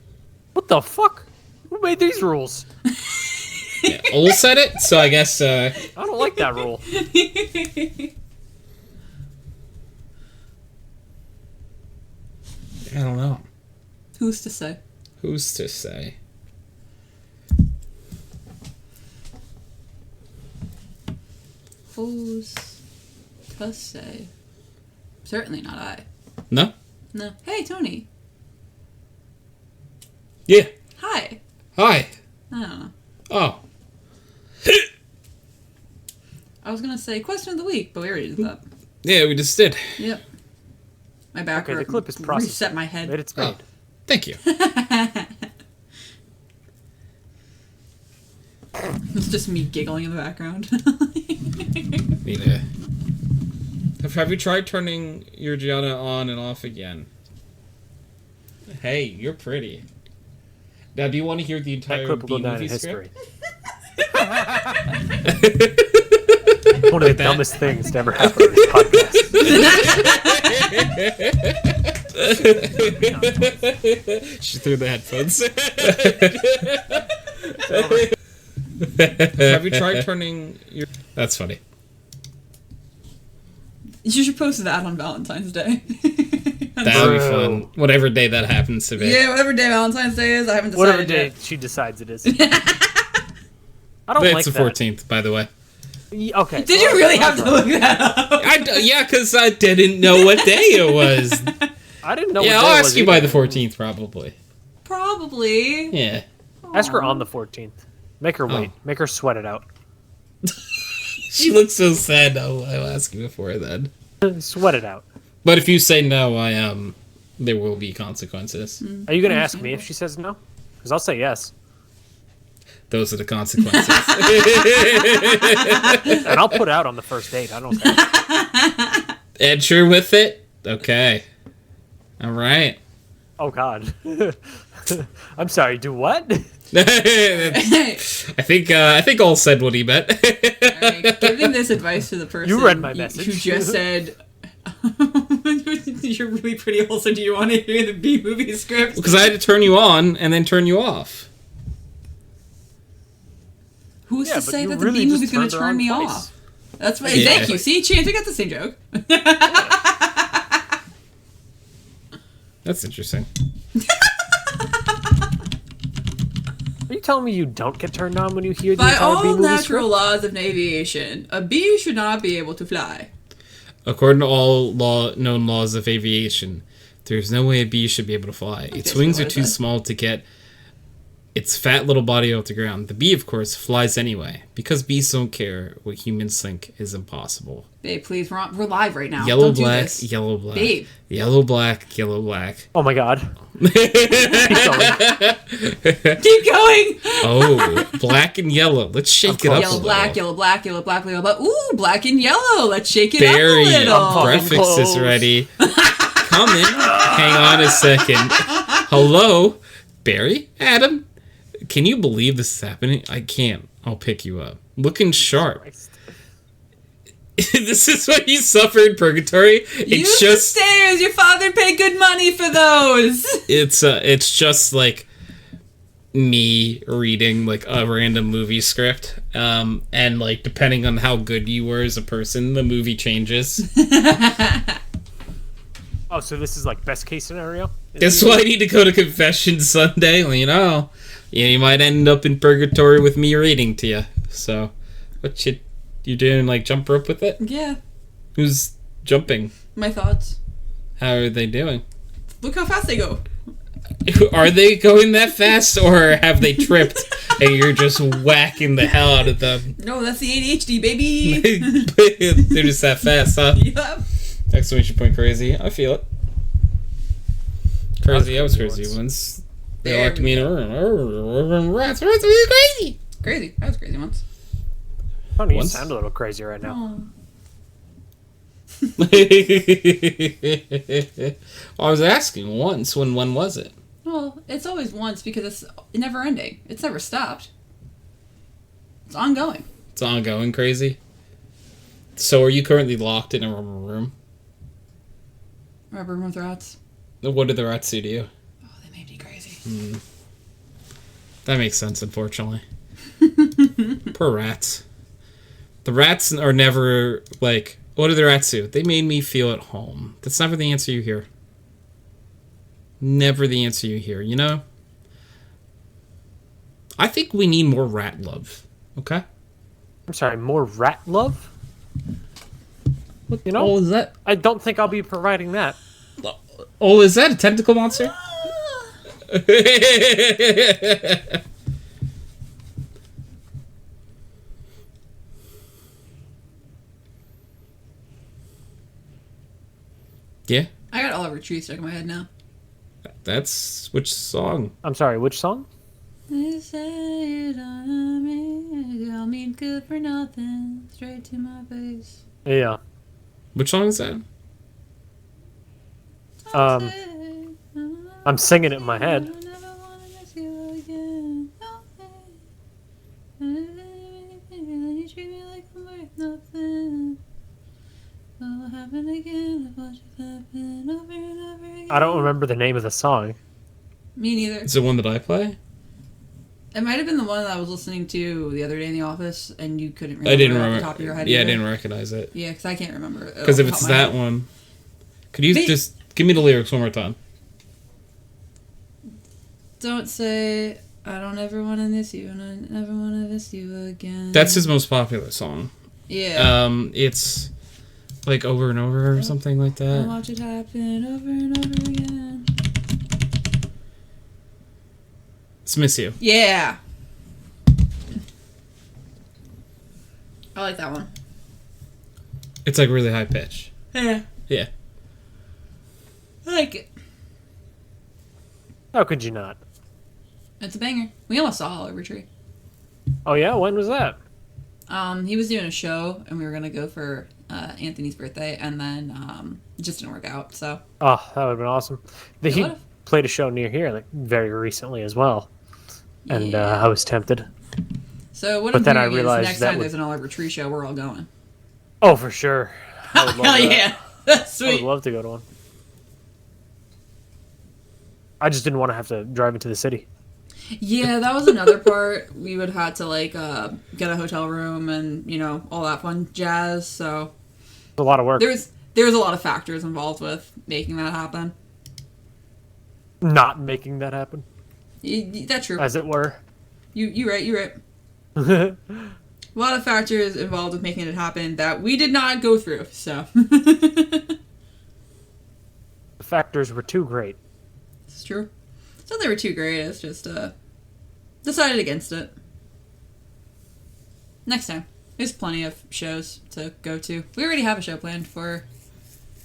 What the fuck? Who made these rules? Yeah, Ol said it, so I guess. I don't like that rule. I don't know. Who's to say? Who's to say? Who's to say? Certainly not I. No? No. Hey, Tony. Yeah. Hi. Hi. I don't know. Oh. I was gonna say question of the week, but we already did that. Yeah, we just did. Yep. My back Okay, the clip is processed. reset my head. It's made. Oh, thank you. It's just me giggling in the background. Have you tried turning your Gianna on and off again? Hey, you're pretty. Now, do you want to hear the entire That clip will B go down movie in history. script? One of the dumbest things to ever happen on this podcast. She threw the headphones. Have you tried turning your... That's funny. You should post that on Valentine's Day. That would be fun. Whatever day that happens to be. Yeah, whatever day Valentine's Day is, I haven't decided Whatever day yet. she decides it is. I don't It's like the that. 14th, by the way. Okay. Did you really have to look that up? Yeah, because I didn't know what day it was. I didn't know. Yeah, what day I'll it ask was you by either. the 14th, probably. Probably. Yeah. Ask her on the 14th. Make her wait. Make her sweat it out. She looks so sad. I'll ask you before then. Sweat it out. But if you say no, there will be consequences. Are you gonna ask me if she says no? Because I'll say yes, Those are the consequences. and I'll put out on the first date. I don't care. Ed, you're with it? Okay. All right. Oh God. I'm sorry. Do what? I think all said what he meant. Alright, giving this advice to the person You read my message. who just said, "You're really pretty. Also, do you want to hear the B movie script?" Because I had to turn you on and then turn you off. Who's Yeah, to but say you that really the B movie's just going to turned her turn on me twice. off? That's why. Yeah. Thank you. See, Chance, we got the same joke. That's interesting. Are you telling me you don't get turned on when you hear the By entire all B-movie natural script? laws of aviation, a bee should not be able to fly. According to all known laws of aviation, there's no way a bee should be able to fly. Its wings are too small to get its fat little body off the ground. The bee, of course, flies anyway. Because bees don't care what humans think is impossible. Babe, please, we're live right now. Yellow, Don't do black, this. yellow, black. Babe. Yellow, black, yellow, black. Oh my God. Keep going. Keep going. Oh, black and yellow. Let's shake it up a Yellow, little. black, yellow, black, yellow, black, yellow, black. Ooh, black and yellow. Let's shake it Barry, up a little. breakfast is Close. ready. Coming. Hang on a second. Hello, Barry? Adam? Can you believe this is happening? I can't. I'll pick you up. Looking sharp. This is what you suffer in purgatory. Use the stairs. Your father paid good money for those. It's just like me reading like a random movie script, and like depending on how good you were as a person, the movie changes. Oh, so this is like best case scenario? That's why I need to go to confession Sunday. Well, you might end up in purgatory with me reading to you. So, what you doing? Like jump rope with it? Yeah, Who's jumping? my thoughts. How are they doing? Look how fast they go. Are they going that fast, or have they tripped and you're just whacking the hell out of them? No, that's the ADHD, baby. They're just that fast, huh? Yep. Exclamation point crazy. I feel it. Crazy, I was crazy once. once. They There locked we me in a room. Rats, crazy. Crazy. I was crazy once. Funny, you Once? sound a little crazy right now. Oh. I was asking once. When was it? Well, it's always once because it's never ending. It's never stopped. It's ongoing. It's ongoing crazy. So, are you currently locked in a room? Rubber room with rats. What did the rats do to you? Oh, they made me crazy. That makes sense, unfortunately. Poor rats. The rats are never, like... What do the rats do? They made me feel at home. That's never the answer you hear. Never the answer you hear, you know? I think we need more rat love. Okay? I'm sorry, more rat love? You know, Oh, is that... I don't think I'll be providing that. Oh, is that a tentacle monster? Yeah? I got Oliver Tree stuck in my head now. That's... Which song? I'm sorry, which song? They say you don't love me, I'll mean good for nothing, straight to my face. Yeah. Which song is that? I'm singing it in my head. I don't remember the name of the song. Me neither. Is it one that I play? It might have been the one that I was listening to the other day in the office, and you couldn't remember I didn't it off remember. the top of your head. Yeah, I either. didn't recognize it. Yeah, because I can't remember it. Because if off it's the top of my that head. one, could you They- just give me the lyrics one more time? Don't say I don't ever want to miss you, and I never want to miss you again. That's his most popular song. Yeah. It's like Over and Over or something like I'll that. watch it happen over and over again. It's Miss You. Yeah. I like that one. It's like really high pitch. Yeah. Yeah. I like it. How could you not? It's a banger. We almost saw Oliver Tree. Oh yeah, when was that? He was doing a show, and we were gonna go for Anthony's birthday, and then it just didn't work out. So Oh, that would have been awesome. He would've. played a show near here like very recently as well, and yeah. I was tempted. So what but I'm then I hearing is realized next that time would- there's an Oliver Tree show, we're all going. Oh, for sure. I would love Hell that. yeah, that's I would sweet. love to go to one. I just didn't want to have to drive into the city. Yeah, that was another part. We would have to like get a hotel room and all that fun jazz. So It's a lot of work. there's a lot of factors involved with making that happen. Not making that happen, That's true. as it were. You right. A lot of factors involved with making it happen that we did not go through. So The factors were too great. it's true. It's not they were too great. It's just decided against it. Next time, there's plenty of shows to go to. We already have a show planned for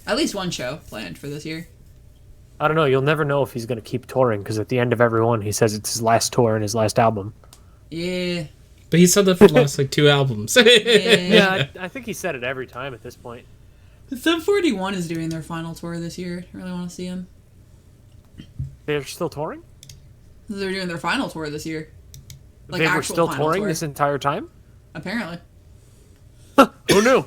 at least one show planned for this year. I don't know. You'll never know if he's going to keep touring because at the end of every one, he says it's his last tour and his last album. Yeah. But he said that for the last like 2 albums. Yeah, I think he said it every time at this point. Sum 41 is doing their final tour this year. I really want to see them. They're still touring? They're doing their final tour this year. Like They were actual still final touring tour. this entire time? Apparently. Who knew?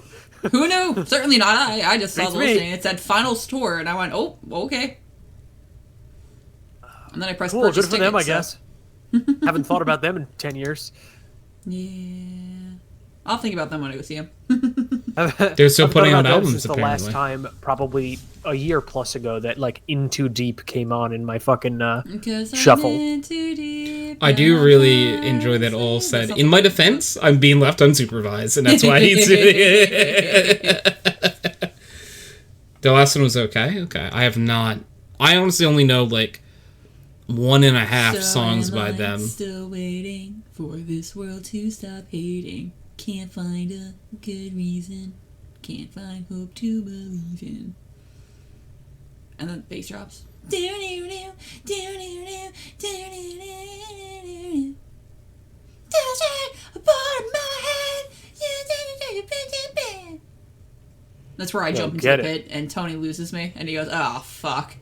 Who knew? Certainly not I. I just saw Beats the me. listing. It said finals tour, and I went, oh, okay. And then I pressed Cool, purchase good for them, I tickets, guess. Haven't thought about them in 10 years. So. Yeah. I'll think about them when I go see them. They're still I've putting thought out about them albums, since the last apparently. time, probably a year plus ago, that like Into Deep came on in my fucking Because shuffle. I'm in too deep, I do and really I'm enjoy that all asleep. said. In my defense, I'm being left unsupervised, and that's why he's doing it. The last one was okay. Okay, I have not. I honestly only know like 1.5 songs by them. Still waiting for this world to stop hating. Can't find a good reason. Can't find hope to believe in. And then the bass drops. That's where I jump into the pit and Tony loses me and he goes, "Oh fuck."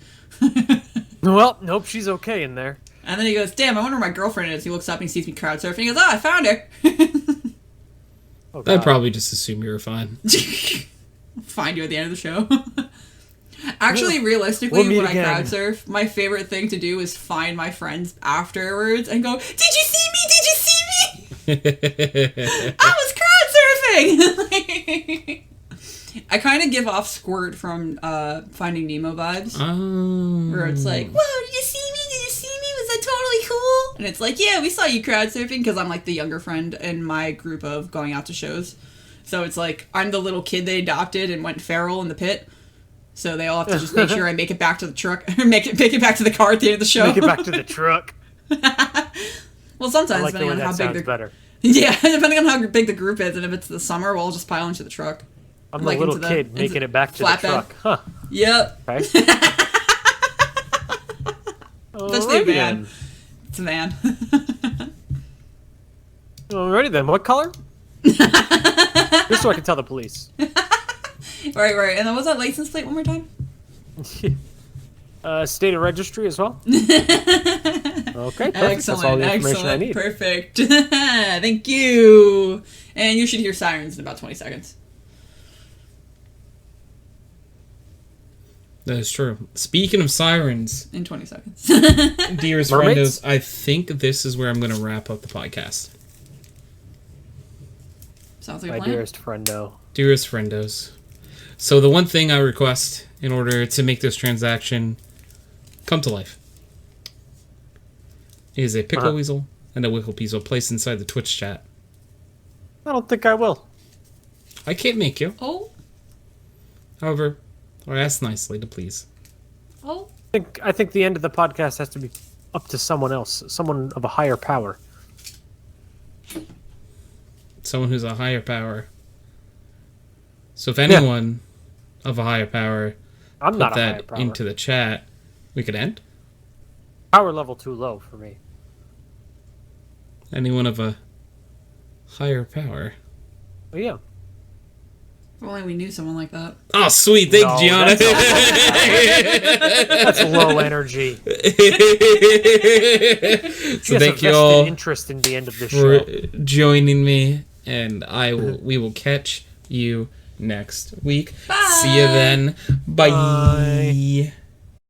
Well, nope, she's okay in there. And then he goes, "Damn, I wonder where my girlfriend is." He looks up and he sees me crowd surfing. He goes, "Oh, I found her." I'd probably just assume you were fine. Find you at the end of the show. Actually, realistically, when I crowd surf, my favorite thing to do is find my friends afterwards and go, "Did you see me? Did you see me? I was crowd surfing!" I kind of give off Squirt from Finding Nemo vibes. Where it's like, "Whoa, did you see me? Did you see me? Was that totally cool?" And it's like, "Yeah, we saw you crowd surfing," because I'm like the younger friend in my group of going out to shows. So it's like, I'm the little kid they adopted and went feral in the pit. So they all have to just make sure I make it back to the truck, or make it back to the car at the end of the show. Make it back to the truck. Well, sometimes like depending on how big better. Yeah, depending on how big the group is, and if it's the summer, we'll all just pile into the truck. I'm the little kid making it back to the truck. Huh. Yep. Okay. That's the van. It's a van. Alrighty then. What color? Just so I can tell the police. Right. And then what's that license plate one more time? State of registry as well. Okay, perfect. That's all the information I need. Perfect. Thank you. And you should hear sirens in about 20 seconds. That is true. Speaking of sirens, in 20 seconds. Dearest friendos, I think this is where I'm going to wrap up the podcast. Sounds like a My plan. dearest friendo. Dearest friendos. So the one thing I request in order to make this transaction come to life is a pickle weasel and a wickle weasel placed inside the Twitch chat. I don't think I will. I can't make you. Oh. However, I ask nicely to please. Oh. I think the end of the podcast has to be up to someone else, someone of a higher power. Someone who's a higher power. So if anyone of a higher power put that into the chat, we could end? Power level too low for me. Anyone of a higher power? Oh, yeah. If only we knew someone like that. Oh, sweet. Thanks, Gianna. That's low energy. So thank you all interest in the end of this for show. joining me, and we will catch you next week. Bye. See you then. Bye. Bye.